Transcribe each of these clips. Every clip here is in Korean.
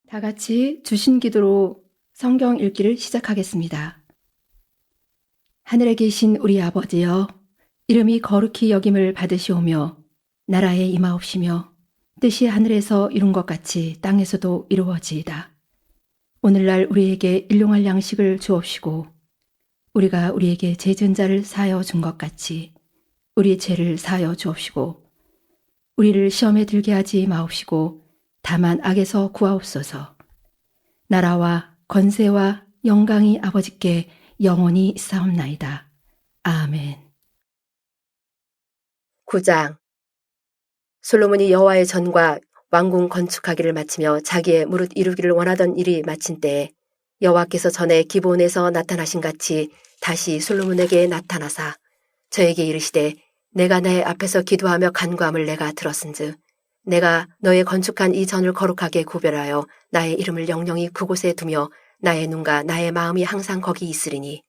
다 같이 주신 기도로 성경 읽기를 시작하겠습니다. 하늘에 계신 우리 아버지여, 이름이 거룩히 여김을 받으시오며 나라에 임하옵시며 뜻이 하늘에서 이룬 것 같이 땅에서도 이루어지이다. 오늘날 우리에게 일용할 양식을 주옵시고 우리가 우리에게 죄진 자를 사하여 준 것 같이 우리 죄를 사하여 주옵시고 우리를 시험에 들게 하지 마옵시고 다만 악에서 구하옵소서. 나라와 권세와 영광이 아버지께 영원히 있사옵나이다. 아멘. 9장. 솔로몬이 여호와의 전과 왕궁 건축하기를 마치며 자기의 무릇 이루기를 원하던 일이 마친 때에 여호와께서 전에 기브온에서 나타나신 같이 다시 솔로몬에게 나타나사 저에게 이르시되 내가 내 앞에서 기도하며 간구함을 내가 들었은즉 내가 너의 건축한 이 전을 거룩하게 구별하여 나의 이름을 영영히 그곳에 두며 나의 눈과 나의 마음이 항상 거기 있으리니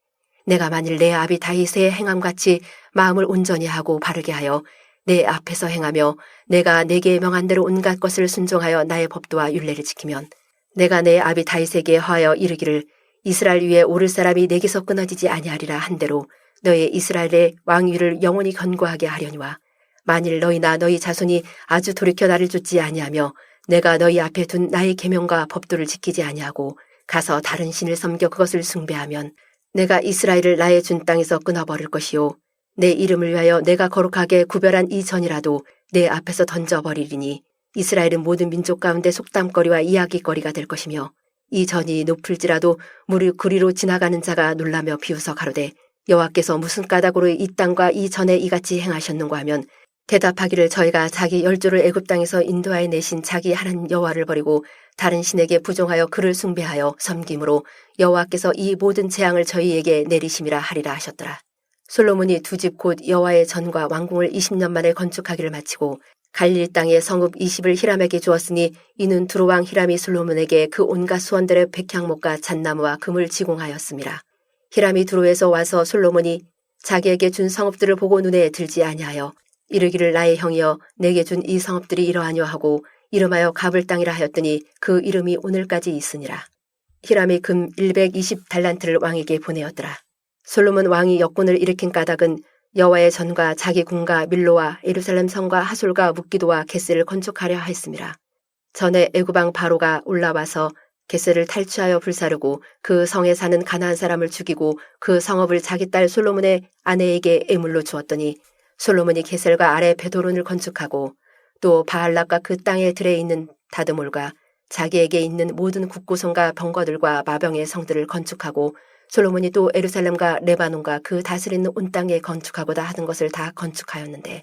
내가 만일 내 아비 다윗의 행함같이 마음을 온전히 하고 바르게 하여 내 앞에서 행하며 내가 내게 명한 대로 온갖 것을 순종하여 나의 법도와 율례를 지키면 내가 내 아비 다윗에게 하여 이르기를 이스라엘 위에 오를 사람이 내게서 끊어지지 아니하리라 한 대로 너의 이스라엘의 왕위를 영원히 견고하게 하려니와 만일 너희나 너희 자손이 아주 돌이켜 나를 좇지 아니하며 내가 너희 앞에 둔 나의 계명과 법도를 지키지 아니하고 가서 다른 신을 섬겨 그것을 숭배하면 내가 이스라엘을 나의 준 땅에서 끊어버릴 것이요 내 이름을 위하여 내가 거룩하게 구별한 이 전이라도 내 앞에서 던져버리리니 이스라엘은 모든 민족 가운데 속담거리와 이야기거리가 될 것이며 이 전이 높을지라도 무릎 그리로 지나가는 자가 놀라며 비웃어 가로되 여호와께서 무슨 까닭으로 이 땅과 이 전에 이같이 행하셨는가 하면 대답하기를 저희가 자기 열조를 애굽 땅에서 인도하여 내신 자기 하나님 여호와를 버리고 다른 신에게 부종하여 그를 숭배하여 섬김으로 여호와께서 이 모든 재앙을 저희에게 내리심이라 하리라 하셨더라. 솔로몬이 두 집 곧 여호와의 전과 왕궁을 20년 만에 건축하기를 마치고 갈릴 땅의 성읍 20을 히람에게 주었으니 이는 두로왕 히람이 솔로몬에게 그 온갖 수원들의 백향목과 잣나무와 금을 지공하였습니다. 히람이 두로에서 와서 솔로몬이 자기에게 준 성읍들을 보고 눈에 들지 아니하여 이르기를 나의 형이여 내게 준 이 성읍들이 이러하뇨 하고 이름하여 가블 땅이라 하였더니 그 이름이 오늘까지 있으니라. 히람이 금 120달란트를 왕에게 보내었더라. 솔로몬 왕이 역군을 일으킨 까닭은 여호와의 전과 자기 궁과 밀로와 예루살렘 성과 하솔과 묵기도와 겟셀을 건축하려 했습니다. 전에 애굽왕 바로가 올라와서 겟셀을 탈취하여 불사르고 그 성에 사는 가나안 사람을 죽이고 그 성읍을 자기 딸 솔로몬의 아내에게 애물로 주었더니 솔로몬이 겟셀과 아래 베도론을 건축하고 또 바알락과 그 땅의 들에 있는 다드몰과 자기에게 있는 모든 국고성과 병거들과 마병의 성들을 건축하고 솔로몬이 또 예루살렘과 레바논과 그 다스리는 온 땅에 건축하고자 하는 것을 다 건축하였는데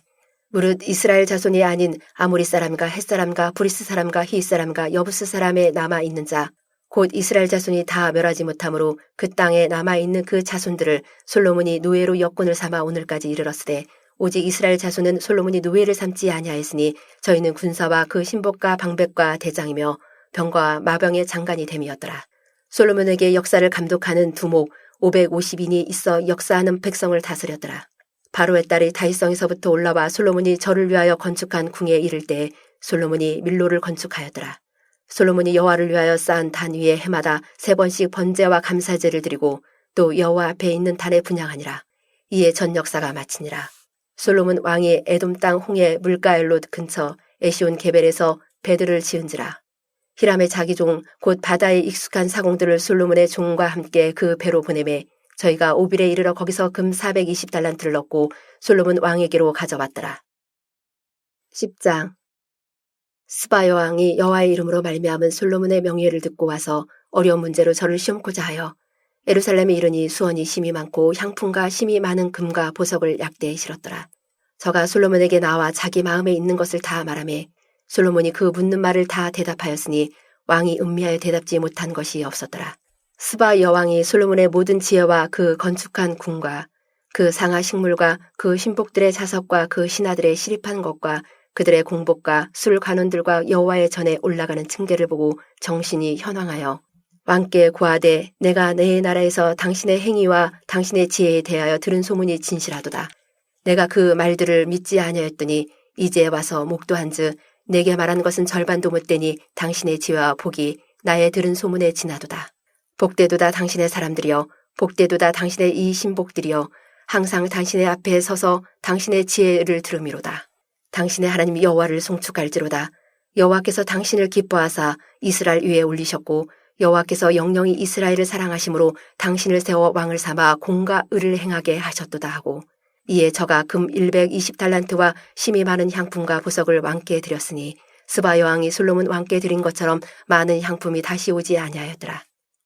무릇 이스라엘 자손이 아닌 아모리 사람과 헷 사람과 브리스 사람과 히 사람과 여부스 사람에 남아있는 자 곧 이스라엘 자손이 다 멸하지 못하므로 그 땅에 남아있는 그 자손들을 솔로몬이 노예로 역군을 삼아 오늘까지 이르렀으되 오직 이스라엘 자손은 솔로몬이 노예를 삼지 아니하였으니 저희는 군사와 그 신복과 방백과 대장이며 병과 마병의 장관이 됨이었더라. 솔로몬에게 역사를 감독하는 두목 550인이 있어 역사하는 백성을 다스렸더라. 바로의 딸이 다윗성에서부터 올라와 솔로몬이 저를 위하여 건축한 궁에 이를 때 솔로몬이 밀로를 건축하였더라. 솔로몬이 여호와를 위하여 쌓은 단 위에 해마다 3번씩 번제와 감사제를 드리고 또 여호와 앞에 있는 단에 분향하니라. 이에 전 역사가 마치니라. 솔로몬 왕이 에돔 땅 홍해 물가엘롯 근처 에시온 게벨에서 배들을 지은지라. 히람의 자기 종 곧 바다에 익숙한 사공들을 솔로몬의 종과 함께 그 배로 보내매 저희가 오빌에 이르러 거기서 금 420달란트를 넣고 솔로몬 왕에게로 가져왔더라. 10장. 스바 여왕이 여호와의 이름으로 말미암은 솔로몬의 명예를 듣고 와서 어려운 문제로 저를 시험코자 하여 예루살렘에 이르니 수원이 심이 많고 향품과 심이 많은 금과 보석을 약대에 실었더라. 저가 솔로몬에게 나와 자기 마음에 있는 것을 다 말하매 솔로몬이 그 묻는 말을 다 대답하였으니 왕이 음미하여 대답지 못한 것이 없었더라. 스바 여왕이 솔로몬의 모든 지혜와 그 건축한 궁과 그 상하 식물과 그 신복들의 자석과 그 신하들의 시립한 것과 그들의 공복과 술 관원들과 여호와의 전에 올라가는 층계를 보고 정신이 현황하여 왕께 고하되 내가 내 나라에서 당신의 행위와 당신의 지혜에 대하여 들은 소문이 진실하도다. 내가 그 말들을 믿지 아니하였더니 이제 와서 목도한즉 내게 말한 것은 절반도 못되니 당신의 지혜와 복이 나의 들은 소문에 지나도다. 복되도다 당신의 사람들이여, 복되도다 당신의 이 신복들이여, 항상 당신의 앞에 서서 당신의 지혜를 들음이로다. 당신의 하나님 여호와를 송축할지로다. 여호와께서 당신을 기뻐하사 이스라엘 위에 올리셨고 여호와께서 영영이 이스라엘을 사랑하심으로 당신을 세워 왕을 삼아 공과 의를 행하게 하셨도다 하고, 이에 저가 금 120달란트와 심이 많은 향품과 보석을 왕께 드렸으니 스바 여왕이 솔로몬 왕께 드린 것처럼 많은 향품이 다시 오지 아니하였더라.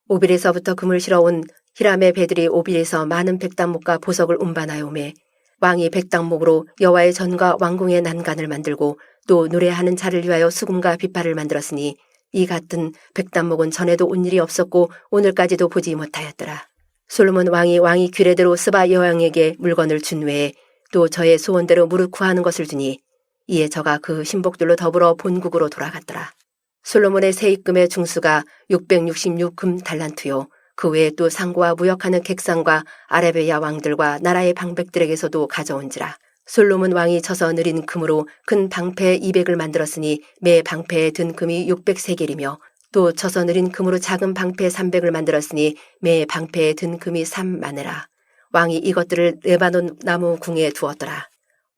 오빌에서부터 금을 실어온 히람의 배들이 오빌에서 많은 백단목과 보석을 운반하여 오매 왕이 백단목으로 여호와의 전과 왕궁의 난간을 만들고 또 노래하는 자를 위하여 수금과 빗발을 만들었으니 이 같은 백단목은 전에도 온 일이 없었고 오늘까지도 보지 못하였더라. 솔로몬 왕이 규례대로 스바 여왕에게 물건을 준 외에 또 저의 소원대로 무릇 구하는 것을 주니 이에 저가 그 신복들로 더불어 본국으로 돌아갔더라. 솔로몬의 세입금의 중수가 666금 달란트요. 그 외에 또 상고와 무역하는 객상과 아라비아 왕들과 나라의 방백들에게서도 가져온지라. 솔로몬 왕이 쳐서 느린 금으로 큰 방패 200을 만들었으니 매 방패에 든 금이 600세겔이며 또 쳐서 느린 금으로 작은 방패 300을 만들었으니 매 방패에 든 금이 3마네라. 왕이 이것들을 레바논 나무 궁에 두었더라.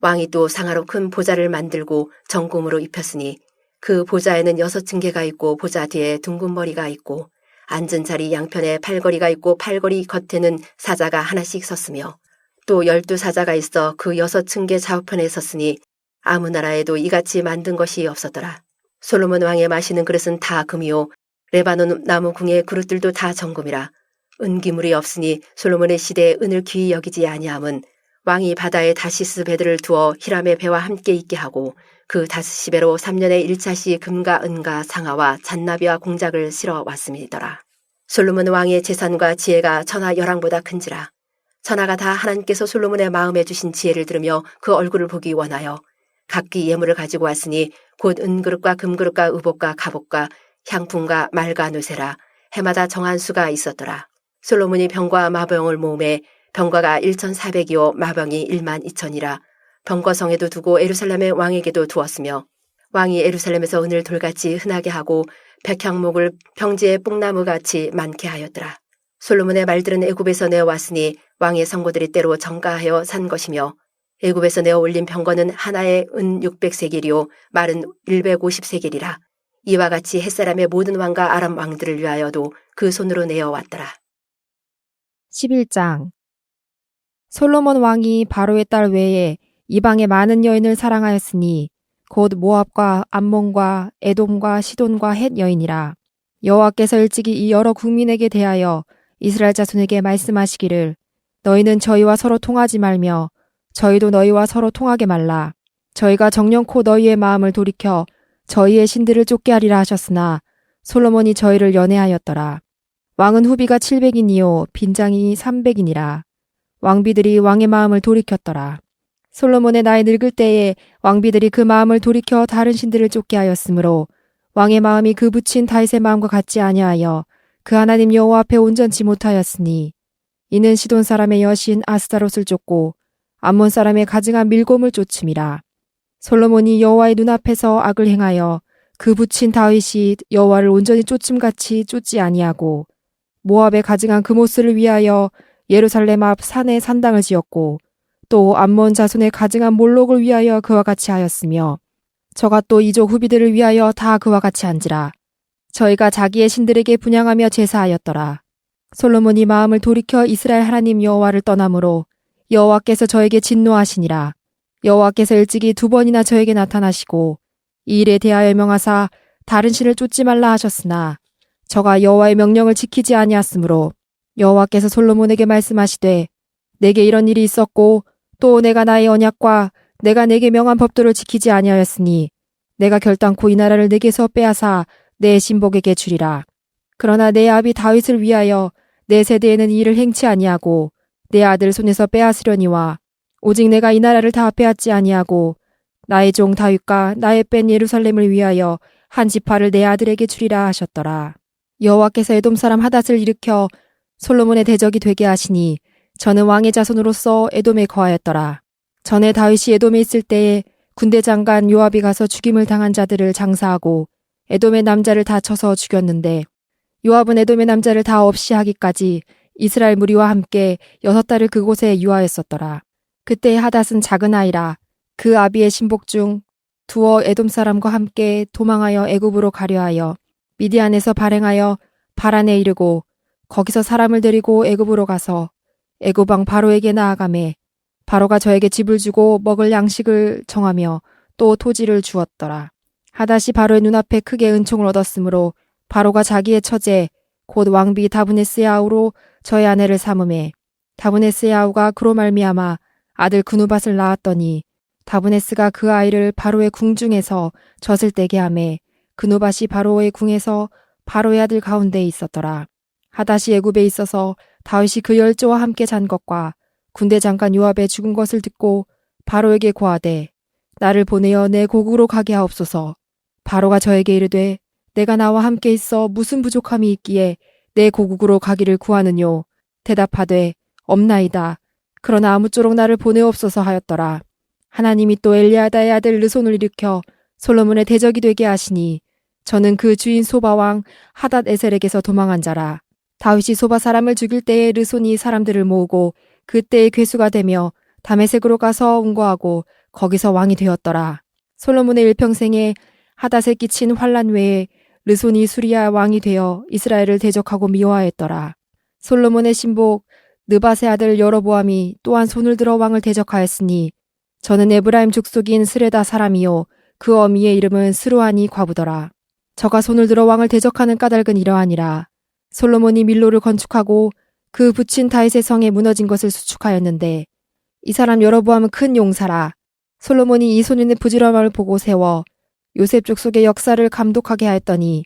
왕이 또 상하로 큰 보좌를 만들고 정금으로 입혔으니 그 보좌에는 6층계가 있고 보좌 뒤에 둥근 머리가 있고 앉은 자리 양편에 팔걸이가 있고 팔걸이 겉에는 사자가 하나씩 섰으며 또 12사자가 있어 그 6층계 좌우편에 섰으니 아무 나라에도 이같이 만든 것이 없었더라. 솔로몬 왕의 마시는 그릇은 다 금이요 레바논 나무 궁의 그릇들도 다 정금이라. 은기물이 없으니 솔로몬의 시대에 은을 귀히 여기지 아니함은 왕이 바다에 다시스 배들을 두어 히람의 배와 함께 있게 하고 그 다스시 배로 3년에 1차씩 금과 은과 상아와 잔나비와 공작을 실어 왔음이더라. 솔로몬 왕의 재산과 지혜가 천하 열왕보다 큰지라. 천하가 다 하나님께서 솔로몬의 마음에 주신 지혜를 들으며 그 얼굴을 보기 원하여 각기 예물을 가지고 왔으니 곧 은그릇과 금그릇과 의복과 갑옷과 향품과 말과 뇌세라. 해마다 정한 수가 있었더라. 솔로몬이 병과 마병을 모음에 병과가 1,400이요 마병이 12,000이라. 병거성에도 두고 예루살렘의 왕에게도 두었으며 왕이 예루살렘에서 은을 돌같이 흔하게 하고 백향목을 평지의 뽕나무같이 많게 하였더라. 솔로몬의 말들은 애굽에서 내어왔으니 왕의 성고들이 때로 정가하여 산 것이며 애굽에서 내어 올린 병거는 하나에 은 600세겔이요 말은 150세겔이라. 이와 같이 햇사람의 모든 왕과 아람 왕들을 위하여도 그 손으로 내어왔더라. 11장 솔로몬 왕이 바로의 딸 외에 이방의 많은 여인을 사랑하였으니 곧 모압과 암몬과 에돔과 시돈과 헷 여인이라. 여호와께서 일찍이 이 여러 국민에게 대하여 이스라엘 자손에게 말씀하시기를 너희는 저희와 서로 통하지 말며 저희도 너희와 서로 통하게 말라. 저희가 정령코 너희의 마음을 돌이켜 저희의 신들을 쫓게 하리라 하셨으나 솔로몬이 저희를 연애하였더라. 왕은 후비가 700인이요 빈장이 300인이라. 왕비들이 왕의 마음을 돌이켰더라. 솔로몬의 나이 늙을 때에 왕비들이 그 마음을 돌이켜 다른 신들을 쫓게 하였으므로 왕의 마음이 그 붙인 다윗의 마음과 같지 아니하여 그 하나님 여호와 앞에 온전치 못하였으니 이는 시돈 사람의 여신 아스타롯을 쫓고 암몬 사람의 가증한 밀곰을 쫓음이라. 솔로몬이 여호와의 눈앞에서 악을 행하여 그 붙인 다윗이 여호와를 온전히 쫓음같이 쫓지 아니하고 모압의 가증한 그모스를 위하여 예루살렘 앞 산에 산당을 지었고 또 암몬 자손의 가증한 몰록을 위하여 그와 같이 하였으며 저가 또 이족 후비들을 위하여 다 그와 같이 한지라. 저희가 자기의 신들에게 분향하며 제사하였더라. 솔로몬이 마음을 돌이켜 이스라엘 하나님 여호와를 떠나므로 여호와께서 저에게 진노하시니라. 여호와께서 일찍이 2번이나 저에게 나타나시고 이 일에 대하여 명하사 다른 신을 쫓지 말라 하셨으나 저가 여호와의 명령을 지키지 아니하였으므로 여호와께서 솔로몬에게 말씀하시되 내게 이런 일이 있었고 또 내가 나의 언약과 내가 내게 명한 법도를 지키지 아니하였으니 내가 결단코 이 나라를 내게서 빼앗아 내 신복에게 주리라. 그러나 내 아비 다윗을 위하여 내 세대에는 이 일을 행치 아니하고 내 아들 손에서 빼앗으려니와 오직 내가 이 나라를 다 빼앗지 아니하고 나의 종 다윗과 나의 뺀 예루살렘을 위하여 한 지파를 내 아들에게 주리라 하셨더라. 여호와께서 에돔 사람 하닷을 일으켜 솔로몬의 대적이 되게 하시니 저는 왕의 자손으로서 에돔에 거하였더라. 전에 다윗이 에돔에 있을 때에 군대 장관 요압이 가서 죽임을 당한 자들을 장사하고 에돔의 남자를 다 쳐서 죽였는데 요압은 에돔의 남자를 다 없이 하기까지 이스라엘 무리와 함께 6달을 그곳에 유하였었더라. 그때 하닷은 작은 아이라 그 아비의 신복 중 두어 에돔 사람과 함께 도망하여 애굽으로 가려 하여 미디안에서 발행하여 바란에 이르고 거기서 사람을 데리고 애굽으로 가서 애굽 왕 바로에게 나아가매 바로가 저에게 집을 주고 먹을 양식을 정하며 또 토지를 주었더라. 하닷이 바로의 눈앞에 크게 은총을 얻었으므로 바로가 자기의 처제 곧 왕비 다브네스의 아우로 저의 아내를 삼음해 다브네스의 아우가 그로 말미암아 아들 그누밧을 낳았더니 다브네스가 그 아이를 바로의 궁중에서 젖을 떼게 하매 그누밧이 바로의 궁에서 바로의 아들 가운데에 있었더라. 하닷이 애굽에 있어서 다윗이 그 열조와 함께 잔 것과 군대 장관 요압의 죽은 것을 듣고 바로에게 고하되 나를 보내어 내 고국으로 가게 하옵소서. 바로가 저에게 이르되 내가 나와 함께 있어 무슨 부족함이 있기에 내 고국으로 가기를 구하느뇨. 대답하되 없나이다. 그러나 아무쪼록 나를 보내옵소서 하였더라. 하나님이 또 엘리아다의 아들 르손을 일으켜 솔로몬의 대적이 되게 하시니 저는 그 주인 소바왕 하닷 에셀에게서 도망한 자라. 다윗이 소바 사람을 죽일 때에 르손이 사람들을 모으고 그때의 괴수가 되며 다메섹으로 가서 운거하고 거기서 왕이 되었더라. 솔로몬의 일평생에 하닷에 끼친 환란 외에 르손이 수리아 왕이 되어 이스라엘을 대적하고 미워하였더라. 솔로몬의 신복 느밧의 아들 여로보암이 또한 손을 들어 왕을 대적하였으니 저는 에브라임 족속인 스레다 사람이요 그 어미의 이름은 스루하니 과부더라. 저가 손을 들어 왕을 대적하는 까닭은 이러하니라. 솔로몬이 밀로를 건축하고 그 붙인 다윗의 성에 무너진 것을 수축하였는데 이 사람 여로보암은 큰 용사라. 솔로몬이 이 소년의 부지런함을 보고 세워 요셉 족속의 역사를 감독하게 하였더니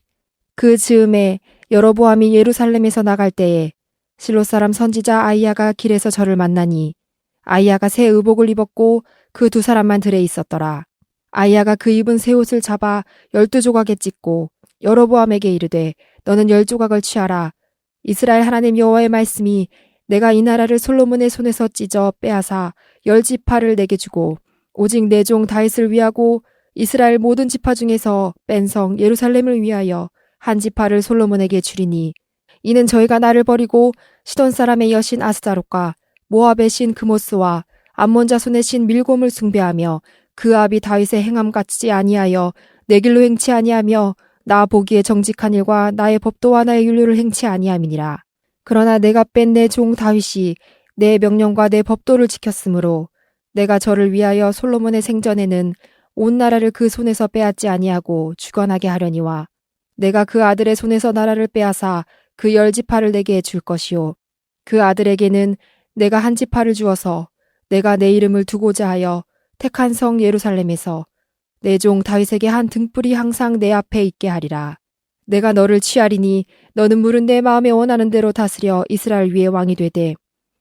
그 즈음에 여로보암이 예루살렘에서 나갈 때에 실로 사람 선지자 아이야가 길에서 저를 만나니 아이야가 새 의복을 입었고 그 2사람만 들에 있었더라. 아이야가 그 입은 새 옷을 잡아 12조각에 찢고 여로보암에게 이르되 너는 10조각을 취하라. 이스라엘 하나님 여호와의 말씀이 내가 이 나라를 솔로몬의 손에서 찢어 빼앗아 10지파를 내게 주고 오직 내 종 다윗을 위하고 이스라엘 모든 지파 중에서 뺀 성 예루살렘을 위하여 한 지파를 솔로몬에게 주리니 이는 저희가 나를 버리고 시돈 사람의 여신 아스다롯과 모압의 신 그모스와 암몬 자손의 신 밀곰을 숭배하며 그 아비 다윗의 행함 같지 아니하여 내 길로 행치 아니하며 나 보기에 정직한 일과 나의 법도와 나의 율례를 행치 아니함이니라. 그러나 내가 뺀 내 종 다윗이 내 명령과 내 법도를 지켰으므로 내가 저를 위하여 솔로몬의 생전에는 온 나라를 그 손에서 빼앗지 아니하고 주관하게 하려니와 내가 그 아들의 손에서 나라를 빼앗아 그 10지파를 내게 줄 것이요 그 아들에게는 내가 한 지파를 주어서 내가 내 이름을 두고자 하여 택한 성 예루살렘에서 내 종 다윗에게 한 등불이 항상 내 앞에 있게 하리라. 내가 너를 취하리니 너는 물은 내 마음에 원하는 대로 다스려 이스라엘 위에 왕이 되되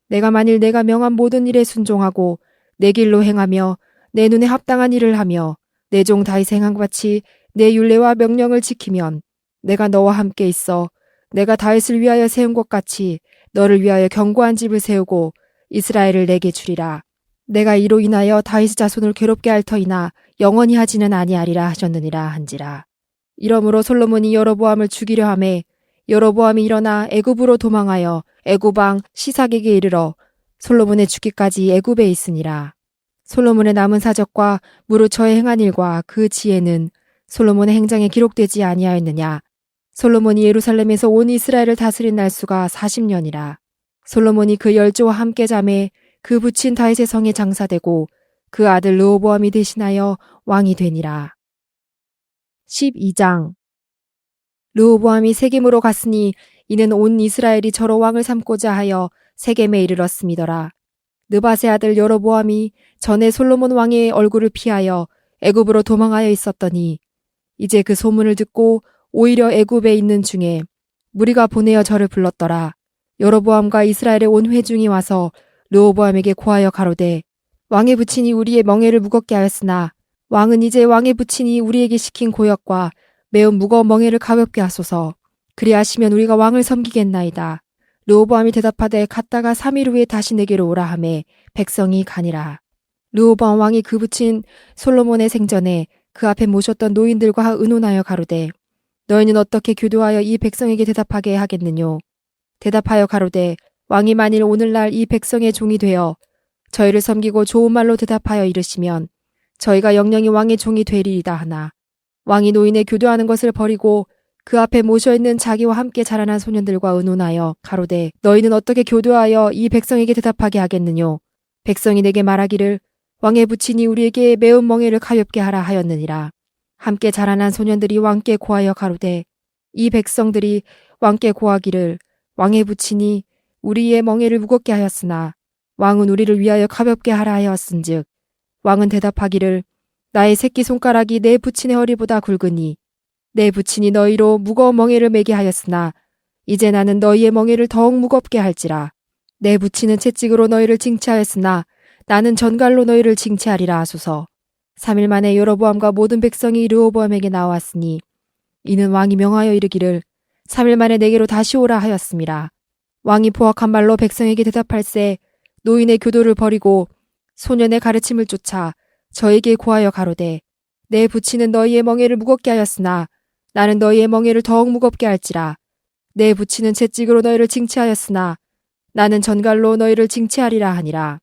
내가 만일 내가 명한 모든 일에 순종하고 내 길로 행하며 내 눈에 합당한 일을 하며 내 종 다윗 행한 같이 내 율례와 명령을 지키면 내가 너와 함께 있어 내가 다윗을 위하여 세운 것 같이 너를 위하여 견고한 집을 세우고 이스라엘을 내게 주리라. 내가 이로 인하여 다윗의 자손을 괴롭게 할 터이나 영원히 하지는 아니하리라 하셨느니라 한지라. 이러므로 솔로몬이 여로보암을 죽이려 하매 여로보암이 일어나 애굽으로 도망하여 애굽 왕 시삭에게 이르러 솔로몬의 죽기까지 애굽에 있으니라. 솔로몬의 남은 사적과 무릇 저의 행한 일과 그 지혜는 솔로몬의 행장에 기록되지 아니하였느냐. 솔로몬이 예루살렘에서 온 이스라엘을 다스린 날수가 40년이라. 솔로몬이 그 10조와 함께 잠에 그 붙인 다윗의 성에 장사되고 그 아들 르호보암이 대신하여 왕이 되니라. 12장. 르호보암이 세겜으로 갔으니 이는 온 이스라엘이 저로 왕을 삼고자 하여 세겜에 이르렀음이더라. 느밧의 아들 여로보암이 전에 솔로몬 왕의 얼굴을 피하여 애굽으로 도망하여 있었더니 이제 그 소문을 듣고 오히려 애굽에 있는 중에 무리가 보내어 저를 불렀더라. 여로보암과 이스라엘의 온 회중이 와서 르호보암에게 고하여 가로되 왕의 부친이 우리의 멍에를 무겁게 하였으나 왕은 이제 왕의 부친이 우리에게 시킨 고역과 매우 무거운 멍에를 가볍게 하소서. 그리하시면 우리가 왕을 섬기겠나이다. 르호보암이 대답하되 갔다가 3일 후에 다시 내게로 오라 하매 백성이 가니라. 르호보암 왕이 그 부친 솔로몬의 생전에 그 앞에 모셨던 노인들과 의논하여 가로되 너희는 어떻게 교도하여 이 백성에게 대답하게 하겠느뇨? 대답하여 가로되 왕이 만일 오늘날 이 백성의 종이 되어 저희를 섬기고 좋은 말로 대답하여 이르시면 저희가 영영이 왕의 종이 되리이다 하나 왕이 노인의 교도하는 것을 버리고 그 앞에 모셔있는 자기와 함께 자라난 소년들과 의논하여 가로되 너희는 어떻게 교도하여 이 백성에게 대답하게 하겠느뇨? 백성이 내게 말하기를 왕의 부친이 우리에게 매운 멍에를 가볍게 하라 하였느니라. 함께 자라난 소년들이 왕께 고하여 가로되 이 백성들이 왕께 고하기를 왕의 부친이 우리의 멍에를 무겁게 하였으나 왕은 우리를 위하여 가볍게 하라 하였은즉 왕은 대답하기를 나의 새끼손가락이 내 부친의 허리보다 굵으니 내 부친이 너희로 무거운 멍에를 매게 하였으나 이제 나는 너희의 멍에를 더욱 무겁게 할지라. 내 부친은 채찍으로 너희를 징치하였으나 나는 전갈로 너희를 징치하리라 하소서. 3일 만에 여로보암과 모든 백성이 르호보암에게 나왔으니 이는 왕이 명하여 이르기를 3일 만에 내게로 다시 오라 하였음이라. 왕이 포악한 말로 백성에게 대답할세 노인의 교도를 버리고 소년의 가르침을 쫓아 저에게 고하여 가로되 내 부친은 너희의 멍에를 무겁게 하였으나 나는 너희의 멍에를 더욱 무겁게 할지라. 내 부친은 채찍으로 너희를 징치하였으나 나는 전갈로 너희를 징치하리라 하니라.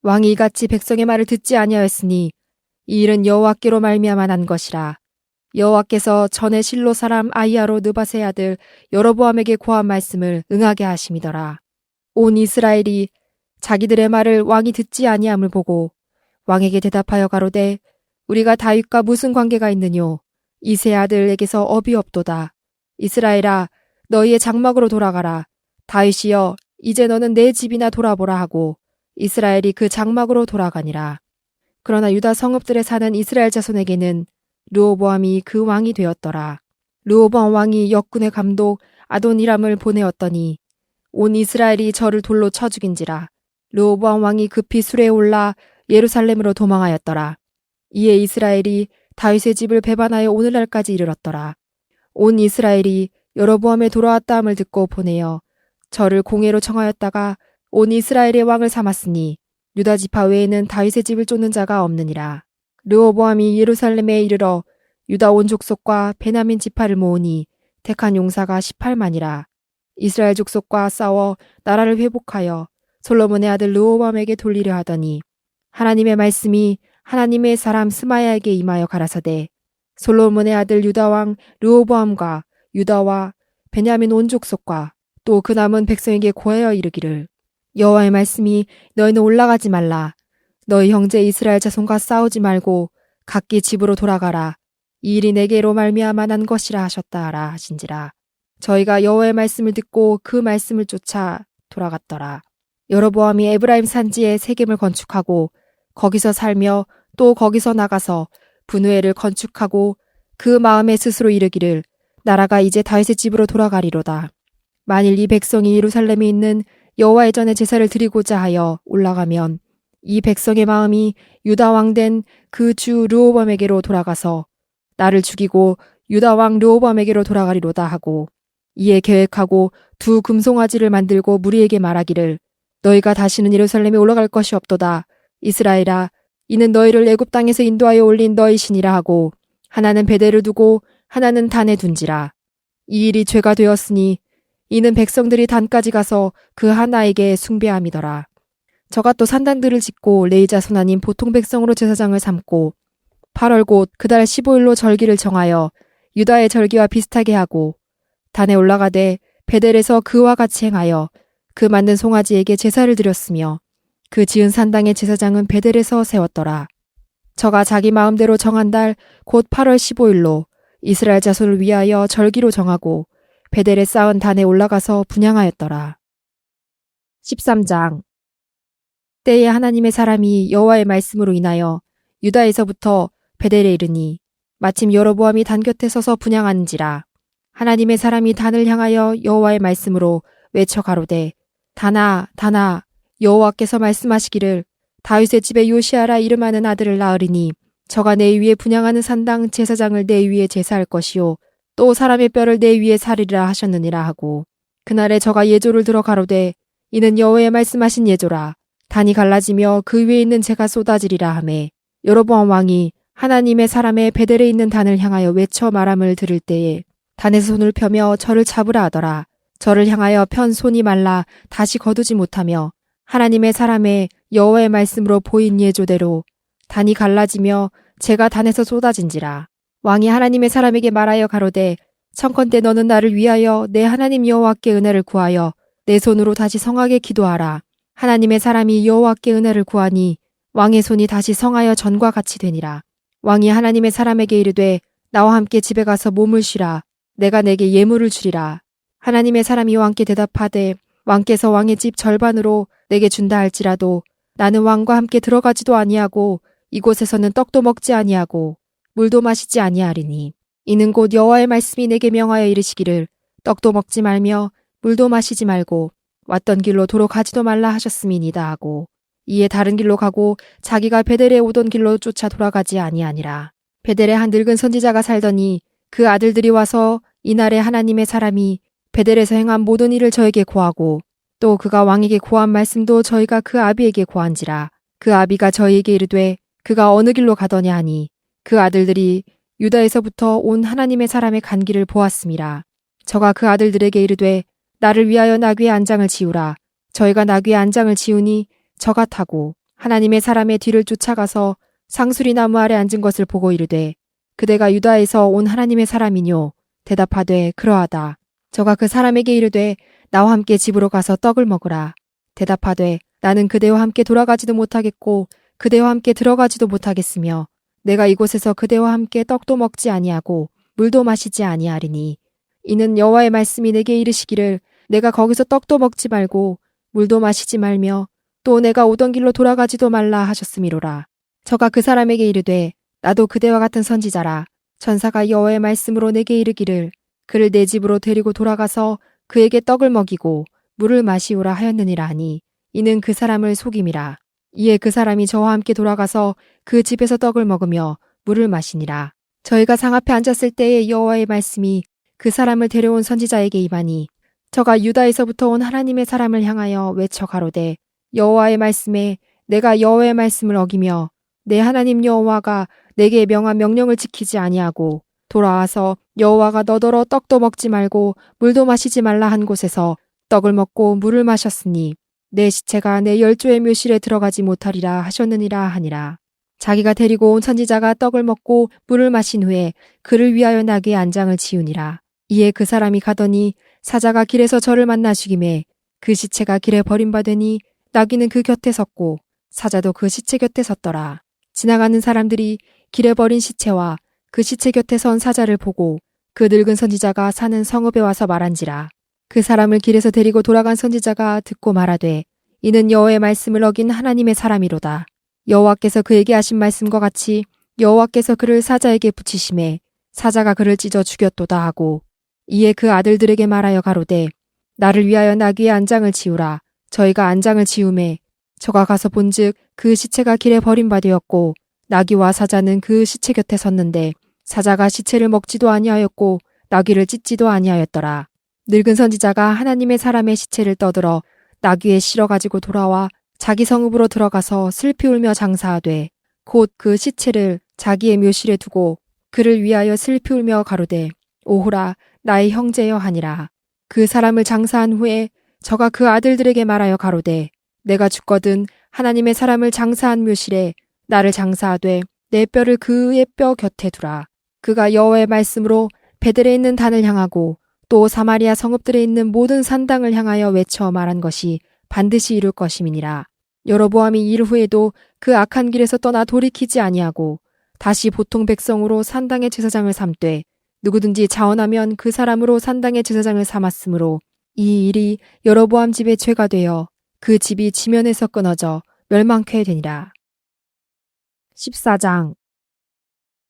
왕이 이같이 백성의 말을 듣지 아니하였으니 이 일은 여호와께로 말미암아 난 것이라. 여호와께서 전에 실로 사람 아히야로 느밧의 아들 여로보암에게 고한 말씀을 응하게 하심이더라. 온 이스라엘이 자기들의 말을 왕이 듣지 아니함을 보고 왕에게 대답하여 가로되 우리가 다윗과 무슨 관계가 있느뇨? 이세 아들에게서 업이 없도다. 이스라엘아 너희의 장막으로 돌아가라. 다윗이여 이제 너는 내 집이나 돌아보라 하고 이스라엘이 그 장막으로 돌아가니라. 그러나 유다 성읍들에 사는 이스라엘 자손에게는 르호보암이 그 왕이 되었더라. 르호보암 왕이 역군의 감독 아도니람을 보내었더니 온 이스라엘이 저를 돌로 쳐 죽인지라. 르호보암 왕이 급히 수레에 올라 예루살렘으로 도망하였더라. 이에 이스라엘이 다윗의 집을 배반하여 오늘날까지 이르렀더라. 온 이스라엘이 여로보암에 돌아왔다함을 듣고 보내어 저를 공회로 청하였다가 온 이스라엘의 왕을 삼았으니 유다 지파 외에는 다윗의 집을 쫓는 자가 없느니라. 르호보암이 예루살렘에 이르러 유다 온 족속과 베냐민 지파를 모으니 택한 용사가 18만이라. 이스라엘 족속과 싸워 나라를 회복하여 솔로몬의 아들 르호보암에게 돌리려 하더니 하나님의 말씀이 하나님의 사람 스마야에게 임하여 가라사대 솔로몬의 아들 유다 왕 르호보암과 유다와 베냐민 온 족속과 또 그 남은 백성에게 고하여 이르기를 여호와의 말씀이 너희는 올라가지 말라. 너희 형제 이스라엘 자손과 싸우지 말고 각기 집으로 돌아가라. 이 일이 내게로 말미암아 난 것이라 하셨다 하라 하신지라. 저희가 여호와의 말씀을 듣고 그 말씀을 쫓아 돌아갔더라. 여로보암이 에브라임 산지에 세겜을 건축하고 거기서 살며 또 거기서 나가서 분우엘을 건축하고 그 마음에 스스로 이르기를 나라가 이제 다윗의 집으로 돌아가리로다. 만일 이 백성이 예루살렘에 있는 여호와의 전에 제사를 드리고자 하여 올라가면 이 백성의 마음이 유다 왕 된 그 주 르호보암에게로 돌아가서 나를 죽이고 유다 왕 르호보암에게로 돌아가리로다 하고 이에 계획하고 두 금송아지를 만들고 무리에게 말하기를 너희가 다시는 예루살렘에 올라갈 것이 없도다. 이스라엘아 이는 너희를 애굽 땅에서 인도하여 올린 너희 신이라 하고 하나는 베델을 두고 하나는 단에 둔지라. 이 일이 죄가 되었으니 이는 백성들이 단까지 가서 그 하나에게 숭배함이더라. 저가 또 산단들을 짓고 레위 자손 아닌 보통 백성으로 제사장을 삼고 8월 곧 그달 15일로 절기를 정하여 유다의 절기와 비슷하게 하고 단에 올라가되 베델에서 그와 같이 행하여 그 만든 송아지에게 제사를 드렸으며 그 지은 산당의 제사장은 베델에서 세웠더라. 저가 자기 마음대로 정한 달 곧 8월 15일로 이스라엘 자손을 위하여 절기로 정하고 베델에 쌓은 단에 올라가서 분향하였더라. 13장 때에 하나님의 사람이 여호와의 말씀으로 인하여 유다에서부터 베델에 이르니 마침 여로보암이 단 곁에 서서 분향하는지라. 하나님의 사람이 단을 향하여 여호와의 말씀으로 외쳐 가로되 단아 단아 여호와께서 말씀하시기를 다윗의 집에 요시아라 이름하는 아들을 낳으리니 저가 내 위에 분향하는 산당 제사장을 내 위에 제사할 것이요 또 사람의 뼈를 내 위에 살리리라 하셨느니라 하고 그날에 저가 예조를 들어 가로되 이는 여호와의 말씀하신 예조라. 단이 갈라지며 그 위에 있는 재가 쏟아지리라 하매 여로보암 왕이 하나님의 사람의 베델에 있는 단을 향하여 외쳐 말함을 들을 때에 단에서 손을 펴며 저를 잡으라 하더라. 저를 향하여 편 손이 말라 다시 거두지 못하며 하나님의 사람의 여호와의 말씀으로 보인 예조대로 단이 갈라지며 재가 단에서 쏟아진지라. 왕이 하나님의 사람에게 말하여 가로되 청컨대 너는 나를 위하여 내 하나님 여호와께 은혜를 구하여 내 손으로 다시 성하게 기도하라. 하나님의 사람이 여호와께 은혜를 구하니 왕의 손이 다시 성하여 전과 같이 되니라. 왕이 하나님의 사람에게 이르되 나와 함께 집에 가서 몸을 쉬라. 내가 내게 예물을 주리라. 하나님의 사람이 왕께 대답하되 왕께서 왕의 집 절반으로 내게 준다 할지라도 나는 왕과 함께 들어가지도 아니하고 이곳에서는 떡도 먹지 아니하고 물도 마시지 아니하리니 이는 곧 여호와의 말씀이 내게 명하여 이르시기를 떡도 먹지 말며 물도 마시지 말고 왔던 길로 도로 가지도 말라 하셨음이니이다 하고 이에 다른 길로 가고 자기가 베델에 오던 길로 쫓아 돌아가지 아니하니라. 베델에 한 늙은 선지자가 살더니 그 아들들이 와서 이날에 하나님의 사람이 베델에서 행한 모든 일을 저에게 고하고 또 그가 왕에게 고한 말씀도 저희가 그 아비에게 고한지라. 그 아비가 저희에게 이르되 그가 어느 길로 가더냐 하니 그 아들들이 유다에서부터 온 하나님의 사람의 간 길을 보았음이라. 저가 그 아들들에게 이르되 나를 위하여 나귀의 안장을 지우라. 저희가 나귀의 안장을 지우니 저가 타고 하나님의 사람의 뒤를 쫓아가서 상수리 나무 아래 앉은 것을 보고 이르되 그대가 유다에서 온 하나님의 사람이뇨. 대답하되 그러하다. 저가 그 사람에게 이르되 나와 함께 집으로 가서 떡을 먹으라. 대답하되 나는 그대와 함께 돌아가지도 못하겠고 그대와 함께 들어가지도 못하겠으며 내가 이곳에서 그대와 함께 떡도 먹지 아니하고 물도 마시지 아니하리니 이는 여호와의 말씀이 내게 이르시기를 내가 거기서 떡도 먹지 말고 물도 마시지 말며 또 내가 오던 길로 돌아가지도 말라 하셨음이로라. 저가 그 사람에게 이르되 나도 그대와 같은 선지자라. 천사가 여호와의 말씀으로 내게 이르기를 그를 내 집으로 데리고 돌아가서 그에게 떡을 먹이고 물을 마시우라 하였느니라 하니 이는 그 사람을 속임이라. 이에 그 사람이 저와 함께 돌아가서 그 집에서 떡을 먹으며 물을 마시니라. 저희가 상 앞에 앉았을 때에 여호와의 말씀이 그 사람을 데려온 선지자에게 임하니 저가 유다에서부터 온 하나님의 사람을 향하여 외쳐 가로되 여호와의 말씀에 내가 여호와의 말씀을 어기며 내 하나님 여호와가 내게 명한 명령을 지키지 아니하고 돌아와서 여호와가 너더러 떡도 먹지 말고 물도 마시지 말라 한 곳에서 떡을 먹고 물을 마셨으니 내 시체가 내 열조의 묘실에 들어가지 못하리라 하셨느니라 하니라. 자기가 데리고 온 선지자가 떡을 먹고 물을 마신 후에 그를 위하여 나귀의 안장을 지우니라. 이에 그 사람이 가더니 사자가 길에서 저를 만나 죽임에 그 시체가 길에 버림받으니 나귀는 그 곁에 섰고 사자도 그 시체 곁에 섰더라. 지나가는 사람들이 길에 버린 시체와 그 시체 곁에 선 사자를 보고 그 늙은 선지자가 사는 성읍에 와서 말한지라. 그 사람을 길에서 데리고 돌아간 선지자가 듣고 말하되 이는 여호와의 말씀을 어긴 하나님의 사람이로다. 여호와께서 그에게 하신 말씀과 같이 여호와께서 그를 사자에게 붙이심에 사자가 그를 찢어 죽였도다 하고 이에 그 아들들에게 말하여 가로되 나를 위하여 나귀의 안장을 지우라. 저희가 안장을 지우매 저가 가서 본즉 그 시체가 길에 버림받으었고 나귀와 사자는 그 시체 곁에 섰는데 사자가 시체를 먹지도 아니하였고 나귀를 찢지도 아니하였더라. 늙은 선지자가 하나님의 사람의 시체를 떠들어 나귀에 실어 가지고 돌아와 자기 성읍으로 들어가서 슬피 울며 장사하되 곧 그 시체를 자기의 묘실에 두고 그를 위하여 슬피 울며 가로되 오호라 나의 형제여 하니라. 그 사람을 장사한 후에 저가 그 아들들에게 말하여 가로되 내가 죽거든 하나님의 사람을 장사한 묘실에 나를 장사하되 내 뼈를 그의 뼈 곁에 두라. 그가 여호와의 말씀으로 베델에 있는 단을 향하고 또 사마리아 성읍들에 있는 모든 산당을 향하여 외쳐 말한 것이 반드시 이룰 것임이니라. 여로보암이 일 후에도 그 악한 길에서 떠나 돌이키지 아니하고 다시 보통 백성으로 산당의 제사장을 삼되 누구든지 자원하면 그 사람으로 산당의 제사장을 삼았으므로 이 일이 여로보암 집의 죄가 되어 그 집이 지면에서 끊어져 멸망케 되니라. 14장.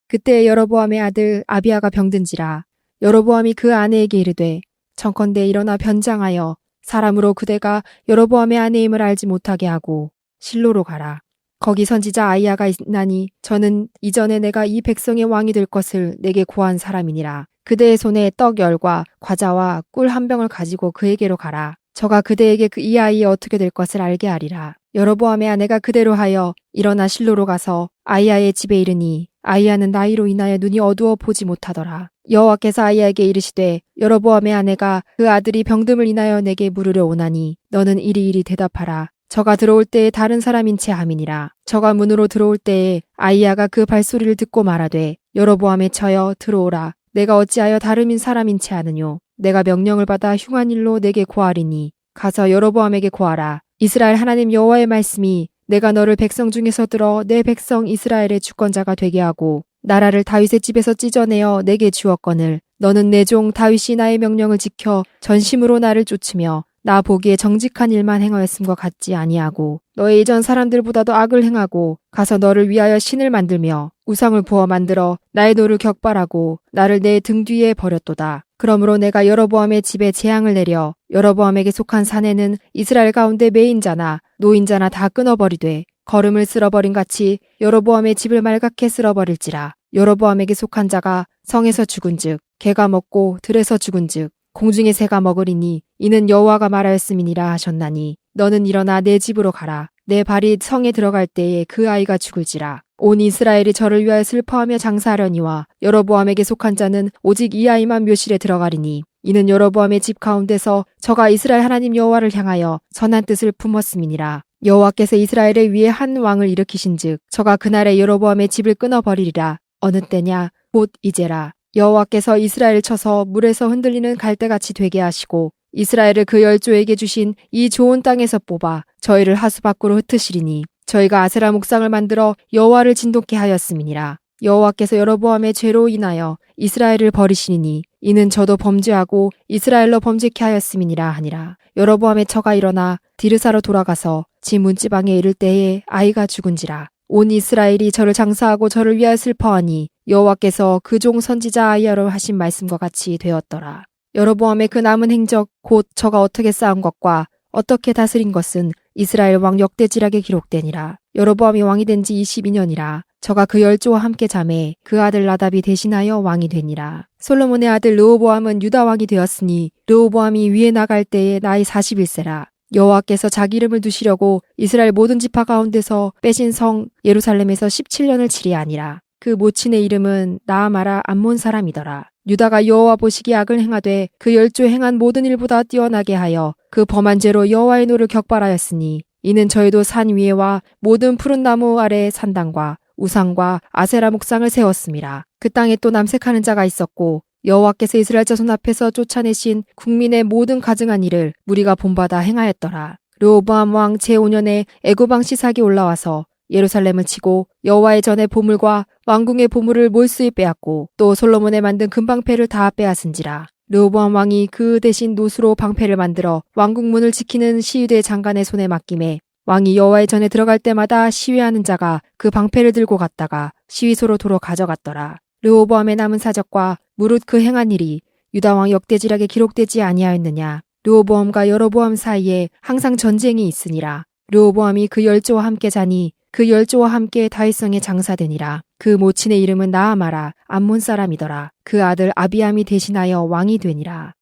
그때 여로보암의 아들 아비야가 병든지라. 여로보암이 그 아내에게 이르되 청컨대 일어나 변장하여 사람으로 그대가 여로보암의 아내임을 알지 못하게 하고 실로로 가라. 거기 선지자 아이야가 있나니 저는 이전에 내가 이 백성의 왕이 될 것을 내게 고한 사람이니라. 그대의 손에 떡 열과 과자와 꿀 한 병을 가지고 그에게로 가라. 저가 그대에게 이 아이의 어떻게 될 것을 알게 하리라. 여로보암의 아내가 그대로 하여 일어나 실로로 가서 아이야의 집에 이르니 아이야는 나이로 인하여 눈이 어두워 보지 못하더라. 여호와께서 아이야에게 이르시되 여로보암의 아내가 그 아들이 병듦을 인하여 내게 물으려 오나니 너는 이리이리 대답하라. 저가 들어올 때에 다른 사람인 채 함이니라. 저가 문으로 들어올 때에 아이야가 그 발소리를 듣고 말하되 여로보암의 처여 들어오라. 내가 어찌하여 다름인 사람인 채 하느뇨. 내가 명령을 받아 흉한 일로 내게 고하리니 가서 여로보암에게 고하라. 이스라엘 하나님 여호와의 말씀이 내가 너를 백성 중에서 들어 내 백성 이스라엘의 주권자가 되게 하고 나라를 다윗의 집에서 찢어내어 내게 주었거늘 너는 내 종 다윗이 나의 명령을 지켜 전심으로 나를 쫓으며 나 보기에 정직한 일만 행하였음과 같지 아니하고 너의 예전 사람들보다도 악을 행하고 가서 너를 위하여 신을 만들며 우상을 부어 만들어 나의 노를 격발하고 나를 내 등 뒤에 버렸도다. 그러므로 내가 여로보암의 집에 재앙을 내려 여로보암에게 속한 사내는 이스라엘 가운데 매인자나 노인자나 다 끊어버리되 거름을 쓸어버린 같이 여로보암의 집을 말갛게 쓸어버릴지라. 여로보암에게 속한 자가 성에서 죽은즉 개가 먹고 들에서 죽은즉 공중의 새가 먹으리니 이는 여호와가 말하였음이니라 하셨나니 너는 일어나 내 집으로 가라. 내 발이 성에 들어갈 때에 그 아이가 죽을지라. 온 이스라엘이 저를 위하여 슬퍼하며 장사하려니와 여로보암에게 속한 자는 오직 이 아이만 묘실에 들어가리니 이는 여로보암의 집 가운데서 저가 이스라엘 하나님 여호와를 향하여 선한 뜻을 품었음이니라. 여호와께서 이스라엘의 위에 한 왕을 일으키신즉 저가 그날에 여로보암의 집을 끊어버리리라. 어느 때냐 곧 이제라. 여호와께서 이스라엘을 쳐서 물에서 흔들리는 갈대같이 되게 하시고 이스라엘을 그 열조에게 주신 이 좋은 땅에서 뽑아 저희를 하수 밖으로 흩으시리니 저희가 아세라 목상을 만들어 여호와를 진동케 하였음이니라. 여호와께서 여로보암의 죄로 인하여 이스라엘을 버리시니 이는 저도 범죄하고 이스라엘로 범죄케 하였음이니라 하니라. 여로보암의 처가 일어나 디르사로 돌아가서 지 문지방에 이를 때에 아이가 죽은지라. 온 이스라엘이 저를 장사하고 저를 위하여 슬퍼하니 여호와께서 그 종 선지자 아이야로 하신 말씀과 같이 되었더라. 여로보암의 그 남은 행적 곧 저가 어떻게 쌓은 것과 어떻게 다스린 것은 이스라엘 왕 역대지락에 기록되니라. 여로보암이 왕이 된 지 22년이라. 저가 그 열조와 함께 자매 그 아들 나답이 대신하여 왕이 되니라. 솔로몬의 아들 르호보암은 유다 왕이 되었으니 르호보암이 위에 나갈 때에 나이 41세라. 여호와께서 자기 이름을 두시려고 이스라엘 모든 지파 가운데서 빼신 성 예루살렘에서 17년을 치리 아니라. 그 모친의 이름은 나아마라 암몬 사람이더라. 유다가 여호와 보시기에 악을 행하되 그 열조 행한 모든 일보다 뛰어나게 하여 그 범한 죄로 여호와의 노를 격발하였으니 이는 저희도 산 위에와 모든 푸른 나무 아래 산당과 우상과 아세라 목상을 세웠음이라. 그 땅에 또 남색하는 자가 있었고 여호와께서 이스라엘 자손 앞에서 쫓아내신 국민의 모든 가증한 일을 무리가 본받아 행하였더라. 르호보암 왕 제5년에 애굽 왕 시삭이 올라와서 예루살렘을 치고 여호와의 전에 보물과 왕궁의 보물을 몰수히 빼앗고 또 솔로몬의 만든 금방패를 다 빼앗은지라. 르호보암 왕이 그 대신 노수로 방패를 만들어 왕궁 문을 지키는 시위대 장관의 손에 맡김에 왕이 여호와의 전에 들어갈 때마다 시위하는 자가 그 방패를 들고 갔다가 시위소로 도로 가져갔더라. 르호보암의 남은 사적과 무릇 그 행한 일이 유다 왕 역대지락에 기록되지 아니하였느냐. 르호보암과 여로보암 사이에 항상 전쟁이 있으니라. 르호보암이 그 열조와 함께 자니 그 열조와 함께 다윗성에 장사되니라. 그 모친의 이름은 나아마라 암몬 사람이더라. 그 아들 아비암이 대신하여 왕이 되니라.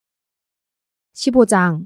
15장